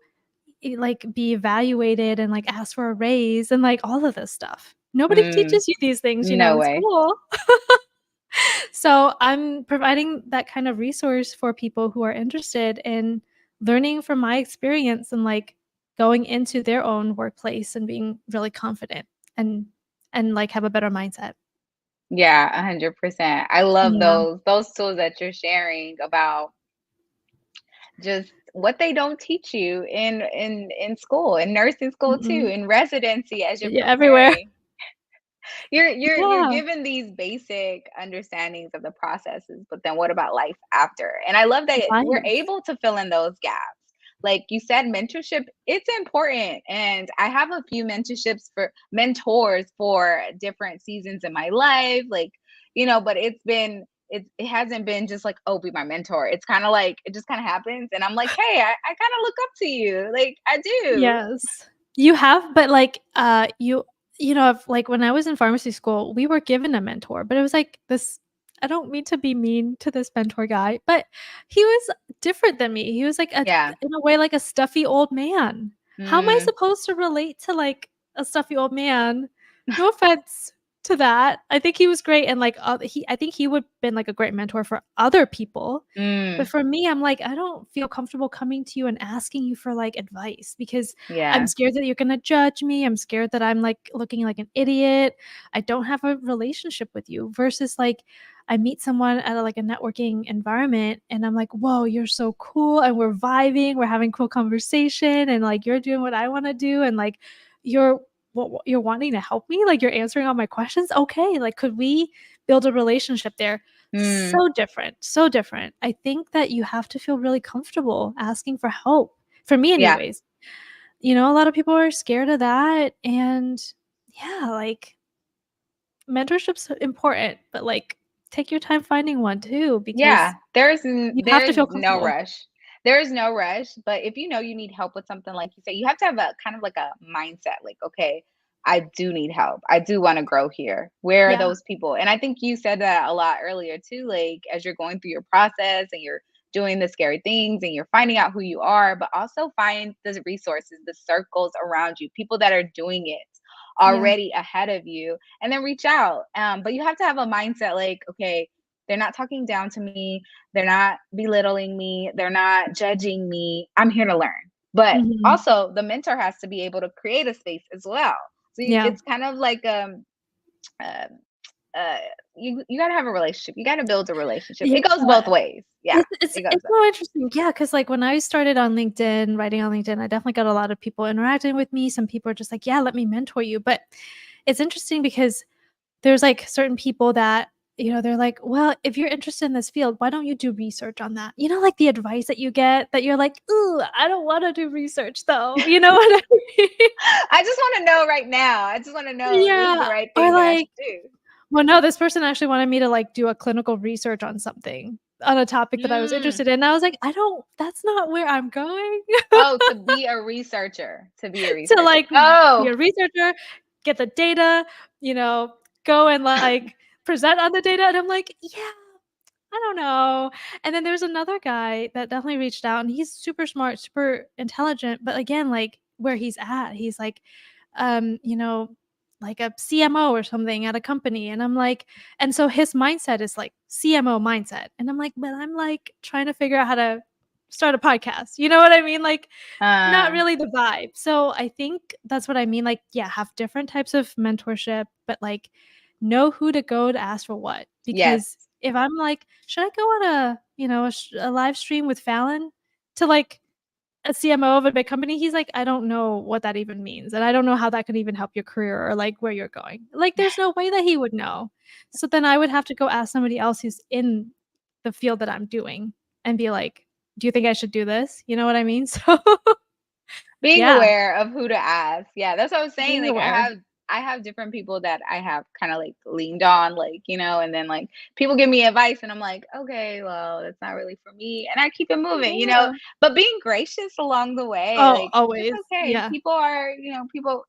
B: like, be evaluated and, like, ask for a raise and, like, all of this stuff. Nobody
A: mm.
B: teaches you these things,
A: No
B: in
A: way.
B: school. So, I'm providing that kind of resource for people who are interested in learning from my experience and, like, going into their own workplace and being really confident and, like, have a better mindset.
A: Yeah, 100%. I love
B: Yeah.
A: those tools that you're sharing about just what they don't teach you in school, in nursing school too,
B: Mm-mm.
A: in residency as you're
B: Yeah, everywhere.
A: preparing. You're
B: Yeah,
A: given these basic understandings of the processes, but then what about life after? And I love that we're
B: life.
A: able to fill in those gaps. Like you said, mentorship, it's important. And I have a few mentorships for mentors for different seasons in my life. Like, but it hasn't been just like, oh, be my mentor. It's kind of like it just kind of happens. And I'm like, hey, I kind of look up to you. Like I do.
B: Yes. You have, but, like, if like, when I was in pharmacy school, we were given a mentor, but it was, like, this I don't mean to be mean to this mentor guy, but he was different than me. He was, like,
A: Yeah.
B: in a way, like a stuffy old man. How am I
A: Mm.
B: supposed to relate to, like, a stuffy old man? No offense to that. I think he was great and, like, I think he would been, like, a great mentor for other people, but
A: Mm.
B: for me, I'm like, I don't feel comfortable coming to you and asking you for, like, advice because I'm
A: Yeah.
B: scared that you're gonna judge me. I'm scared that I'm, like, looking like an idiot. I don't have a relationship with you versus, like, I meet someone at a networking environment and I'm like, "Whoa, you're so cool," and we're vibing, we're having cool conversation, and, like, you're doing what I wanna do, and, like, you're you're wanting to help me, like, you're answering all my questions. Okay, like, could we build a relationship there?
A: Mm.
B: So different, so different. I think that you have to feel really comfortable asking for help, for me
A: Yeah.
B: anyways. A lot of people are scared of that, and yeah, like, mentorship's important, but, like, take your time finding one too
A: Yeah,
B: because you have to
A: there's
B: feel
A: no
B: comfortable.
A: rush. There is no rush, but if you know you need help with something, like you say, you have to have a kind of like a mindset, like, okay, I do need help. I do want to grow here. Where are
B: Yeah,
A: those people? And I think you said that a lot earlier too, like as you're going through your process and you're doing the scary things and you're finding out who you are, but also find the resources, the circles around you, people that are doing it
B: yeah,
A: already ahead of you, and then reach out. But you have to have a mindset like, okay, they're not talking down to me. They're not belittling me. They're not judging me. I'm here to learn. But
B: mhm,
A: also, the mentor has to be able to create a space as well. So
B: yeah.
A: it's kind of like uh, uh, you got to have a relationship. You got to build a relationship.
B: Yeah.
A: It goes both ways. Yeah,
B: It's
A: it goes
B: it's
A: both.
B: so interesting, yeah, because like, when I started on LinkedIn, writing on LinkedIn, I definitely got a lot of people interacting with me. Some people are just like, "Yeah, let me mentor you," but it's interesting because there's, like, certain people that, they're like, "Well, if you're interested in this field, why don't you do research on that?" Like, the advice that you get that you're like, "Ooh, I don't wanna do research though." You know what I mean?
A: I just want to know right now. I just want to know if this is the
B: Yeah,
A: right
B: or
A: thing that I
B: like
A: should do.
B: well, no, this person actually wanted me to, like, do a clinical research on something, on a topic that I was
A: Mm.
B: interested in, and I was like, "I don't that's not where I'm going."
A: Oh, to be a researcher. To be a
B: To,
A: researcher.
B: like, be
A: Oh.
B: a researcher, get the data, go and, like, present on the data, and I'm like, "Yeah, I don't know." And then there's another guy that definitely reached out, and he's super smart, super intelligent, but again, like, where he's at, he's like, um, you know, like a CMO or something at a company, and I'm like and so his mindset is like CMO mindset, and I'm like, "But I'm, like, trying to figure out how to start a podcast." You know what I mean? Like, not
A: uh,
B: really the vibe. So I think that's what I mean, like, yeah, have different types of mentorship, but, like, know who to go to ask for what.
A: yes.
B: Because if I'm like, "Should I go on a live stream with Fallon to, like, a CMO of a big company?" He's like, "I don't know what that even means, and I don't know how that could even help your career or, like, where you're going." Like, there's no way that he would know. So then I would have to go ask somebody else who's in the field that I'm doing and be like, "Do you think I should do this?" You know what I mean? So
A: Being
B: yeah,
A: aware of who to ask. Yeah, that's what I was saying.
B: being
A: Like
B: aware.
A: I have different people that I have kind of like leaned on, like, and then like people give me advice and I'm like, okay, well, that's not really for me. And I keep it moving.
B: Yeah.
A: But being gracious along the way,
B: Oh,
A: like it's
B: always.
A: okay.
B: Yeah.
A: People are, people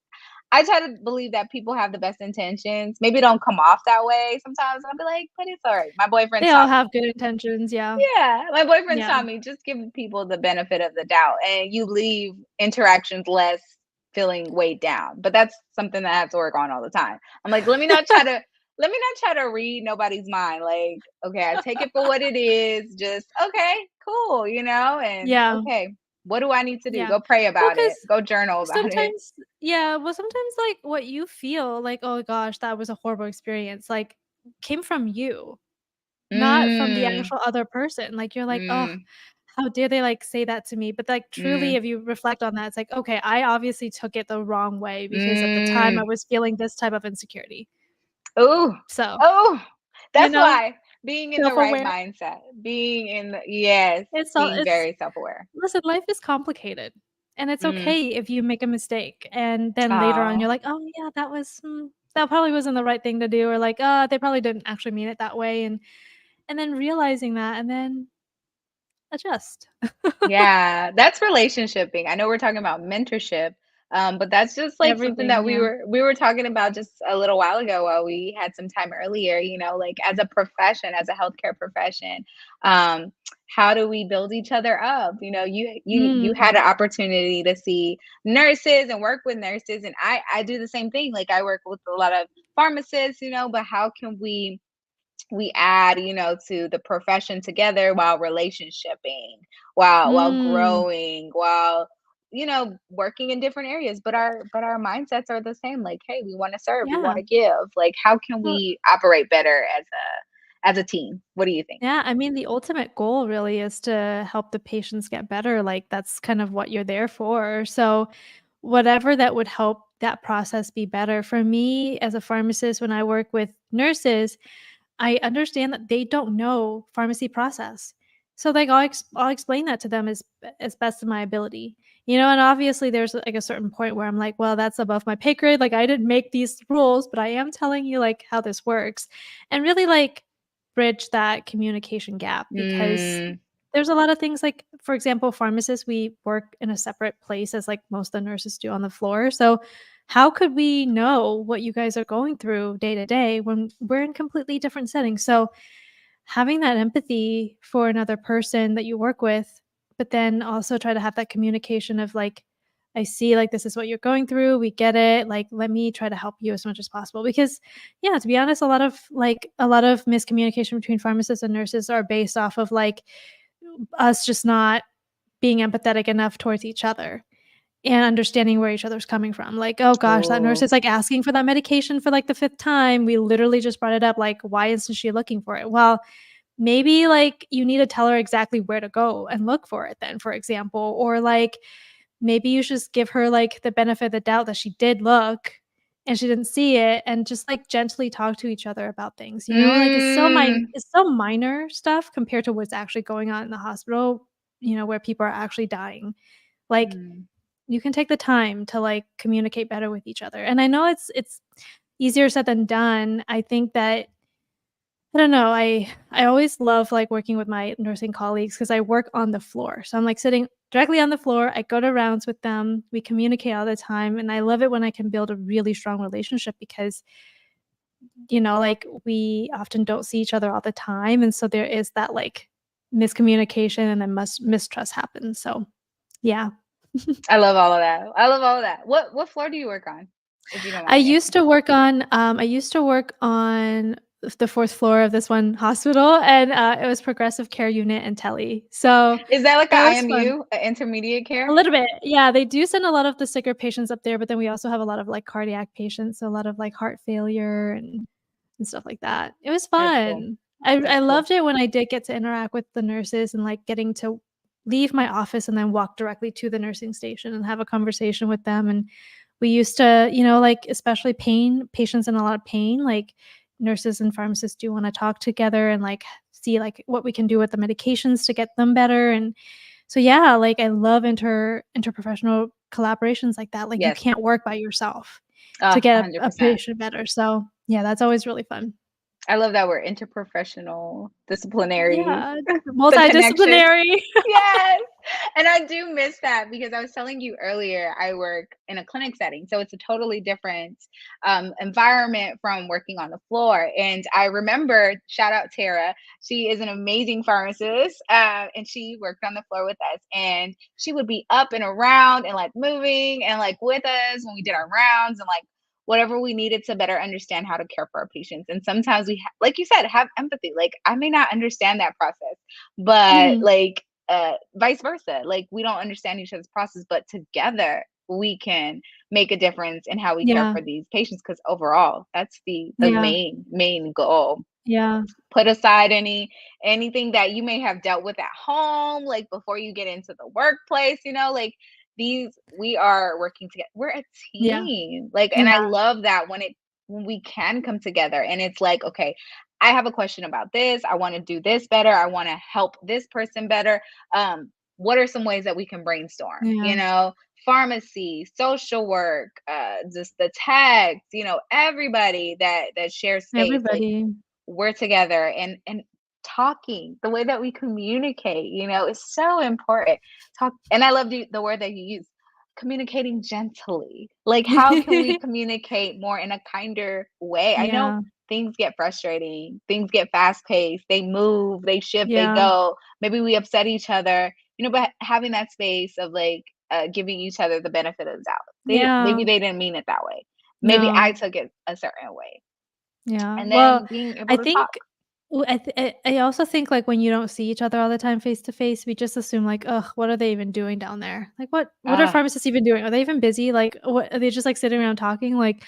A: I try to believe that people have the best intentions. Maybe it don't come off that way sometimes. I'll be like, but it's all right. My
B: They
A: boyfriend's
B: all
A: taught
B: have good intentions, yeah.
A: yeah, my boyfriend
B: Yeah.
A: taught me just give people the benefit of the doubt and you leave interactions less feeling weighed down. But that's something that I have to work on all the time. I'm like, let me not try to read nobody's mind. Like, okay, I take it for what it is. Just okay, cool, and
B: Yeah,
A: okay, what do I need to do?
B: yeah.
A: Go pray
B: Well,
A: about it.
B: because
A: Go journal about it.
B: sometimes, like, what you feel, like, "Oh gosh, that was a horrible experience," like, came from you, not from the
A: Mm,
B: actual other person. Like, you're like, "Oh,
A: mm,
B: how dare they, like, say that to me?" But, like, truly,
A: mm,
B: if you reflect on that, it's like, "Okay, I obviously took it the wrong way because at the time I
A: mm.
B: was feeling this type of insecurity."
A: Ooh,
B: So,
A: oh,
B: you
A: that's
B: know,
A: why being in the right
B: self-aware.
A: mindset, being in the yes, being
B: It's
A: very self-aware.
B: listen, life is complicated, and it's
A: Mm.
B: okay if you make a mistake, and then later on you're
A: Oh,
B: like, "Oh, yeah, that probably wasn't the right thing to do," or like, they probably didn't actually mean it that way," and then realizing that, and then adjust.
A: yeah, that's relationshiping. I know we're talking about mentorship, but that's just like something
B: Everything,
A: that we
B: yeah.
A: were talking about just a little while ago while we had some time earlier. Like as a profession, as a healthcare profession, um, how do we build each other up? You
B: Mm,
A: had an opportunity to see nurses and work with nurses, and I do the same thing. Like I work with a lot of pharmacists, but how can we add, to the profession together while relationshiping, while
B: mm,
A: growing, while working in different areas, but our mindsets are the same. Like, hey, we want to serve, we want
B: yeah.
A: to give. Like, how can
B: Well,
A: we operate better as a team? What do you think?
B: yeah, I mean, the ultimate goal really is to help the patients get better, like, that's kind of what you're there for, so whatever that would help that process be better. For me, as a pharmacist, when I work with nurses, I understand that they don't know pharmacy process. So, like, I'll explain that to them as best of my ability, and obviously there's, like, a certain point where I'm like, "Well, that's above my pay grade, like, I didn't make these rules, but I am telling you, like, how this works," and really, like, bridge that communication gap because
A: Mm,
B: there's a lot of things like, for example, pharmacists, we work in a separate place as, like, most of the nurses do on the floor, so how could we know what you guys are going through day to day when we're in completely different settings? So, having that empathy for another person that you work with, but then also try to have that communication of like, I see like this is what you're going through. We get it. Like, let me try to help you as much as possible. Because, yeah, to be honest, a lot of miscommunication between pharmacists and nurses are based off of like us just not being empathetic enough towards each other. And understanding where each other's coming from. Like, "Oh gosh, that nurse
A: oh,
B: is, like, asking for that medication for, like, the 5th time. We literally just brought it up, like, why isn't she looking for it?" Well, maybe, like, you need to tell her exactly where to go and look for it then, for example, or, like, maybe you should just give her, like, the benefit of the doubt that she did look and she didn't see it and just, like, gently talk to each other about things, Like,
A: mm,
B: it's so minor stuff compared to what's actually going on in the hospital, where people are actually dying. Like,
A: mm.
B: you can take the time to, like, communicate better with each other, and I know it's easier said than done. I think that I don't know, I always love, like, working with my nursing colleagues because I work on the floor, so I'm, like, sitting directly on the floor, I go to rounds with them, we communicate all the time, and I love it when I can build a really strong relationship because, like, we often don't see each other all the time, and so there is that, like, miscommunication and then mistrust happens, so yeah.
A: I love all of that. I love all of that. What floor do you work on, if you don't
B: I
A: mind me
B: used
A: asking?
B: to work on I used to work on the 4th floor of this one hospital, and, it was progressive care unit and tele. So,
A: Is that like a
B: that was fun.
A: IMU, a intermediate
B: A
A: care?
B: little bit, yeah, they do send a lot of the sicker patients up there, but then we also have a lot of, like, cardiac patients, so a lot of, like, heart failure and stuff like that. It was
A: That's cool.
B: fun. I
A: That's cool.
B: loved it when I did get to interact with the nurses and, like, getting to leave my office and then walk directly to the nursing station and have a conversation with them, and we used to, like, especially patients in a lot of pain, like, nurses and pharmacists do wanna talk together and, like, see, like, what we can do with the medications to get them better, and so, yeah, like, I love interprofessional collaborations like that, like, you
A: Yes.
B: can't work by yourself to get a
A: 100%.
B: patient better, so, yeah, that's always really fun.
A: I love that word, interprofessional, disciplinary,
B: Yeah,
A: the connection.
B: multidisciplinary.
A: Yes, and I do miss that because I was telling you earlier, I work in a clinic setting, so it's a totally different, environment from working on the floor, and I remember shout out Tara, she is an amazing pharmacist, and she worked on the floor with us, and she would be up and around and, like, moving and, like, with us when we did our rounds and, like, whatever we needed to better understand how to care for our patients, and sometimes like you said, have empathy, like, I may not understand that process, but,
B: Mhm.
A: like, vice versa. Like we don't understand each other's process, but together we can make a difference in how we care
B: Yeah.
A: for these patients, because overall that's the
B: Yeah.
A: main goal.
B: Yeah.
A: Put aside anything that you may have dealt with at home, like before you get into the workplace, like these we are working together. We're a
B: Yeah.
A: team. Like, and I
B: Yeah.
A: love that when we can come together and it's like, okay, I have a question about this. I want to do this better. I want to help this person better. What are some ways that we can brainstorm?
B: Yeah.
A: Pharmacy, social work, just the tags, everybody that shares space. Like
B: Everybody.
A: we're together and talking, the way that we communicate, is so important. Talk, and I love the word that you use, communicating gently. Like, how can we communicate more in a kinder way? I know
B: Yeah.
A: things get frustrating, things get fast paced, they move, they shift, they
B: Yeah.
A: go. Maybe we upset each other, but having that space of like giving each other the benefit of the doubt.
B: Yeah.
A: Maybe they didn't mean it that way. Maybe I
B: No.
A: took it a certain way,
B: Yeah.
A: and
B: Well,
A: then being able
B: I
A: to talk.
B: think I also think, like, when you don't see each other all the time face to face, we just assume, like, "Ugh, what are they even doing down there? Like, what are
A: Ah,
B: pharmacists even doing? Are they even busy? Like, what are they just, like, sitting around talking?" Like,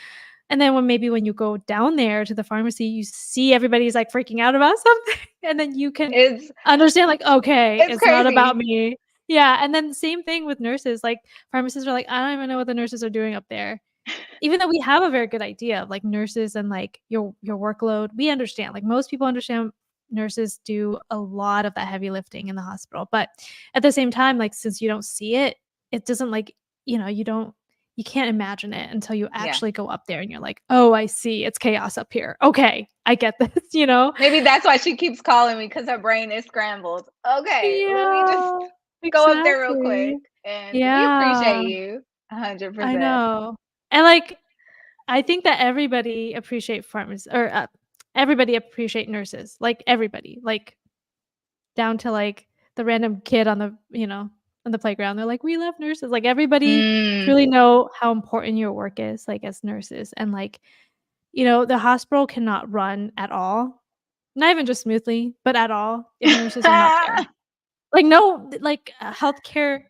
B: and then when you go down there to the pharmacy, you see everybody's, like, freaking out about something, and then you can
A: it's
B: understand, like, "Okay,
A: it's
B: it's not about
A: crazy.
B: me." Yeah, and then same thing with nurses, like, pharmacists are like, "I don't even know what the nurses are doing up there." Even though we have a very good idea of, like, nurses and, like, your workload, we understand, like, most people understand nurses do a lot of that heavy lifting in the hospital, but at the same time, like, since you don't see it, it doesn't, like, you can't imagine it until you
A: Yeah.
B: actually go up there and you're like, "Oh, I see, it's chaos up here. Okay, I get this," you know?
A: Maybe that's why she keeps calling me, because her brain is scrambled. Okay, let me just
B: Yeah,
A: go up there real
B: exactly.
A: quick. And we appreciate
B: Yeah,
A: you
B: I
A: 100%.
B: know. And, like, I think that everybody appreciate pharmacists or, everybody appreciate nurses, like, everybody, like, down to, like, the random kid on the playground. They're like, "We love nurses." Like, everybody
A: Mm,
B: truly know how important your work is, like, as nurses, and, like, the hospital cannot run at all, not even just smoothly, but at all if nurses are not there. Like, no, like, healthcare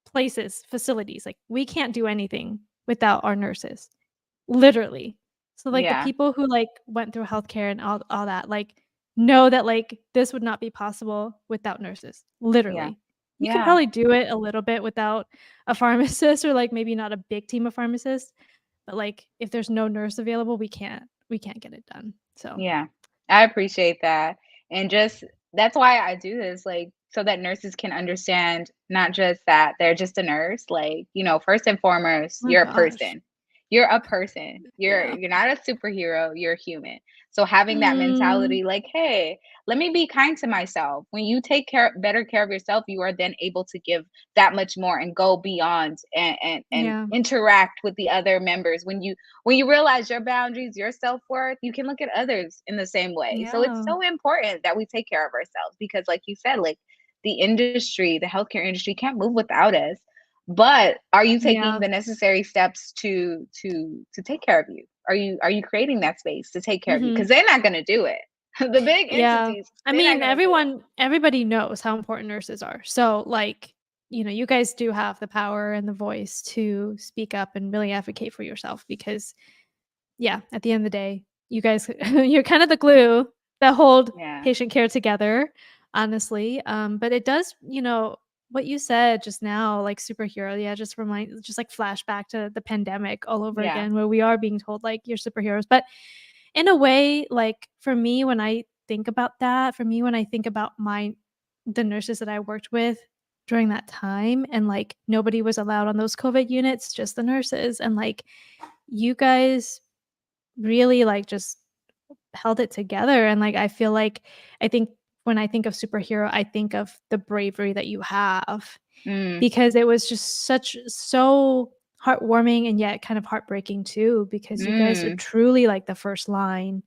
B: places, facilities, like, we can't do anything without our nurses. Literally. So, like, the
A: yeah,
B: people who, like, went through healthcare and all that, like, know that, like, this would not be possible without nurses,
A: yeah,
B: literally. You could
A: yeah,
B: probably do it a little bit without a pharmacist or, like, maybe not a big team of pharmacists, but, like, if there's no nurse available, we can't get it done. So,
A: yeah. I appreciate that. And just that's why I do this, like, so that nurses can understand not just that they're just a nurse, like, first and foremost,
B: oh my
A: you're a
B: gosh.
A: person. You're a person. You're
B: Yeah.
A: you're not a superhero, you're human. So having that
B: Mm,
A: mentality like, "Hey, let me be kind to myself." When you take better care of yourself, you are then able to give that much more and go beyond and
B: yeah.
A: interact with the other members. When you realize your boundaries, your self-worth, you can look at others in the same way. So it's
B: Yeah.
A: so important that we take care of ourselves, because like you said, like the healthcare industry can't move without us. But are you taking
B: Yeah.
A: the necessary steps to take care of you? Are you creating that space to take care of you?
B: Mhm.
A: Because they're not going to do it. The big
B: Yeah.
A: entities,
B: I
A: they're not
B: mean,
A: going to do it.
B: everybody knows how important nurses are. So, like, you guys do have the power and the voice to speak up and really advocate for yourself because, yeah, at the end of the day, you guys, you're kind of the glue that hold
A: Yeah,
B: patient care together, honestly. But it does, what you said just now, like superhero, yeah, just like flashback to the pandemic all over
A: yeah,
B: again, where we are being told like you're superheroes. But in a way, like, for me, when I think about that, for me, when I think about the nurses that I worked with during that time and, like, nobody was allowed on those COVID units, just the nurses, and, like, you guys really, like, just held it together, and, like, I think when I think of superhero, I think of the bravery that you have
A: mm,
B: because it was just so heartwarming and yet kind of heartbreaking too because you guys are
A: mm.
B: truly, like, the first line,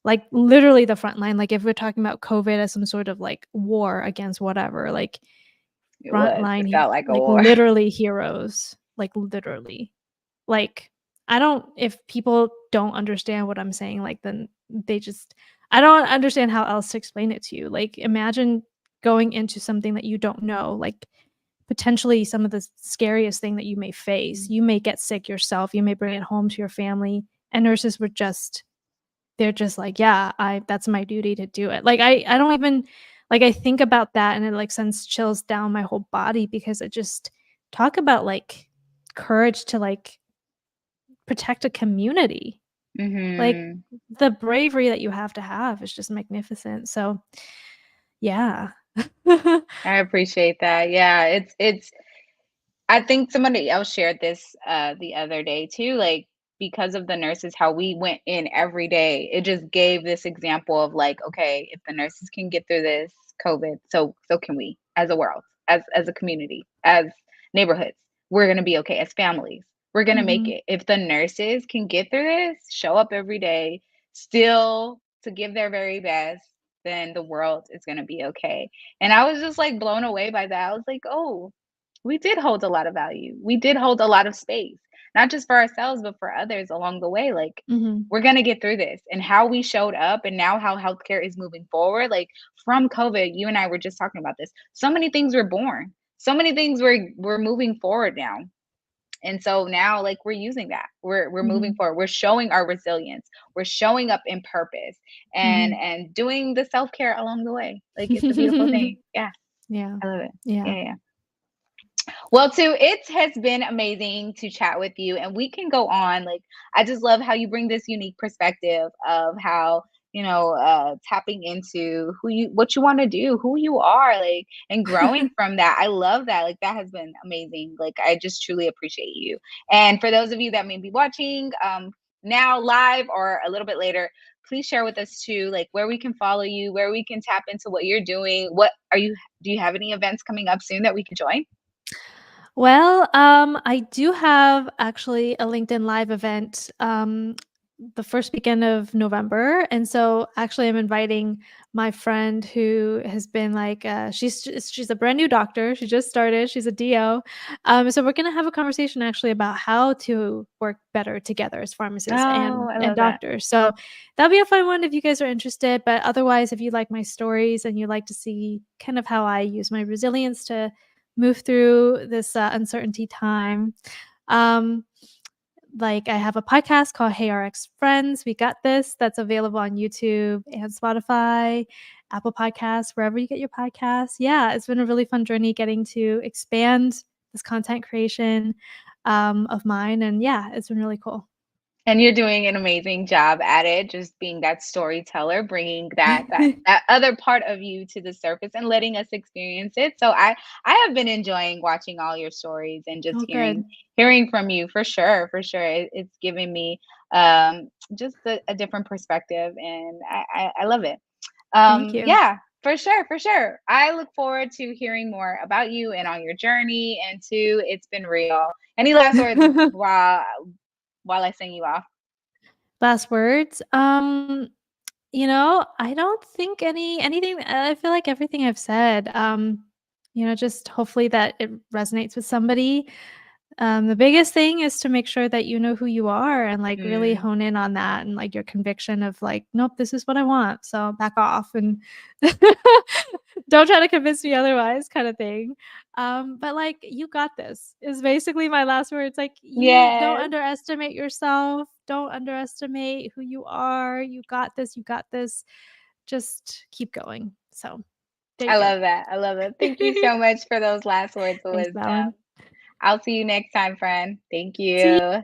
B: like, literally the front line, like, if we're talking about COVID as some sort of, like, war against whatever, like,
A: It
B: front
A: was.
B: line
A: It
B: he
A: felt like a
B: like,
A: war.
B: literally heroes, like, literally. Like, I don't if people don't understand what I'm saying, like, then they just I don't understand how else to explain it to you. Like, imagine going into something that you don't know, like, potentially some of the scariest thing that you may face. You may get sick yourself, you may bring it home to your family, and nurses were just they're just like, "Yeah, I that's my duty to do it." Like, I don't even like, I think about that and it, like, sends chills down my whole body because it just talk about, like, courage to, like, protect a community. Like,
A: Mhm.
B: the bravery that you have to have is just magnificent, so, yeah.
A: I appreciate that. Yeah, it's I think somebody else shared this the other day too, like because of the nurses, how we went in every day. It just gave this example of like, okay, if the nurses can get through this COVID, so can we as a world, as a community, as neighborhoods. We're gonna be okay as families. We're gonna make
B: Mhm.
A: it. If the nurses can get through this, show up every day, still to give their very best, then the world is gonna be okay. And I was just like blown away by that. I was like, oh, we did hold a lot of value. We did hold a lot of space, not just for ourselves, but for others along the way. Like,
B: Mhm.
A: we're going to get through this. And how we showed up and now how healthcare is moving forward, like from COVID, you and I were just talking about this. So many things were born. So many things we're moving forward now. And so now like we're using that. We're moving
B: Mhm.
A: forward. We're showing our resilience. We're showing up in purpose
B: Mhm.
A: and doing the self-care along the way. Like it's a beautiful thing. Yeah,
B: Yeah.
A: I love it.
B: Yeah.
A: Yeah, yeah. Well, too, it has been amazing to chat with you, and we can go on. Like, I just love how you bring this unique perspective of how tapping into what you want to do, who you are, like, and growing from that. I love that. Like, that has been amazing. Like, I just truly appreciate you. And for those of you that may be watching, now live or a little bit later, please share with us too, like where we can follow you, where we can tap into what you're doing. What are you? Do you have any events coming up soon that we can join?
B: Well, I do have actually a LinkedIn Live event the first weekend of November, and so actually I'm inviting my friend who has been like she's a brand new doctor. She just started. She's a DO, so we're gonna have a conversation actually about how to work better together as pharmacists
A: Oh, I
B: and
A: love that.
B: doctors. So that'll be a fun one if you guys are interested. But otherwise, if you like my stories and you like to see kind of how I use my resilience to move through this uncertainty time. Um, like I have a podcast called Hey RX Friends. We got this. That's available on YouTube and Spotify, Apple Podcasts, wherever you get your podcasts. Yeah, it's been a really fun journey getting to expand this content creation of mine, and yeah, it's been really cool.
A: And you're doing an amazing job at it, just being that storyteller, bringing that other part of you to the surface and letting us experience it. So I have been enjoying watching all your stories and just
B: Oh,
A: hearing
B: good.
A: hearing from you for sure, for sure. It's giving me just a different perspective, and I love it.
B: Thank you.
A: Yeah, for sure, for sure. I look forward to hearing more about you and on your journey. And two, it's been real. Any last words while I sing you off?
B: Last words. I don't think anything I feel like everything I've said, just hopefully that it resonates with somebody. The biggest thing is to make sure that you know who you are and like really
A: Mm,
B: hone in on that and like your conviction of like, nope, this is what I want. So back off and don't try to convince me otherwise, kind of thing. But like, you got this is basically my last words. Like, you don't
A: yes,
B: underestimate yourself. Don't underestimate who you are. You got this. You got this. Just keep going. So there you
A: I
B: go.
A: love that. I love it. Thank you so much for those last words of
B: Thanks,
A: wisdom.
B: Alan.
A: I'll see you next time, friend. Thank
B: See you.
A: you.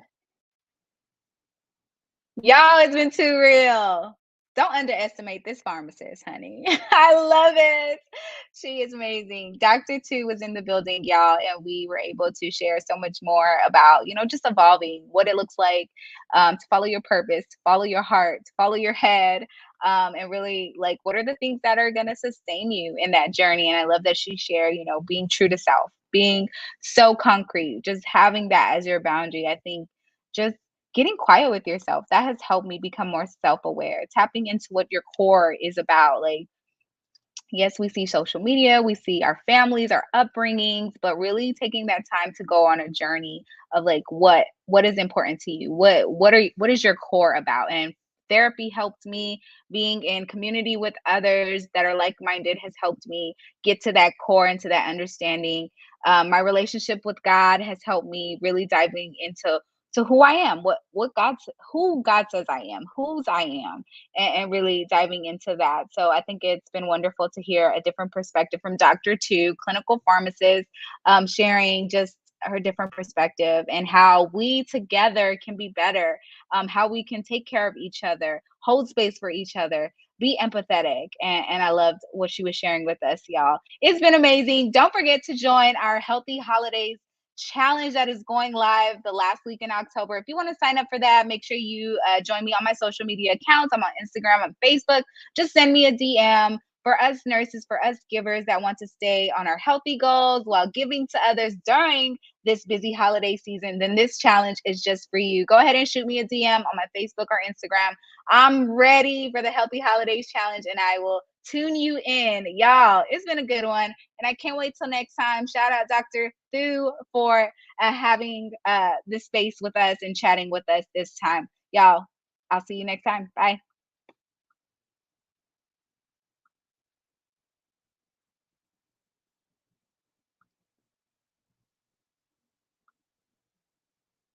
A: Y'all, it's been too real. Don't underestimate this pharmacist, honey. I love it. She is amazing. Dr. Two was in the building, y'all, and we were able to share so much more about, just evolving, what it looks like to follow your purpose, to follow your heart, to follow your head, and really like what are the things that are going to sustain you in that journey. And I love that she shared, being true to self, being so concrete, just having that as your boundary. I think just getting quiet with yourself, that has helped me become more self-aware, tapping into what your core is about. Like, yes, we see social media, we see our families, our upbringings, but really taking that time to go on a journey of like what is important to you, what is your core about. And therapy helped me. Being in community with others that are like-minded has helped me get to that core and to that understanding. My relationship with God has helped me really diving into to who I am, who God says I am, whose I am, and really diving into that. So I think it's been wonderful to hear a different perspective from Dr. Two, clinical pharmacist, sharing just her different perspective and how we together can be better, how we can take care of each other, hold space for each other, be empathetic. And I loved what she was sharing with us, y'all. It's been amazing. Don't forget to join our Healthy Holidays challenge that is going live the last week in October. If you want to sign up for that, make sure you join me on my social media accounts. I'm on Instagram, on Facebook. Just send me a DM. For us nurses, for us givers that want to stay on our healthy goals while giving to others during this busy holiday season, then this challenge is just for you. Go ahead and shoot me a DM on my Facebook or Instagram. I'm ready for the Healthy Holidays challenge and I will tune you in. Y'all, it's been a good one. And I can't wait till next time. Shout out Dr. Thu for having this space with us and chatting with us this time. Y'all, I'll see you next time. Bye.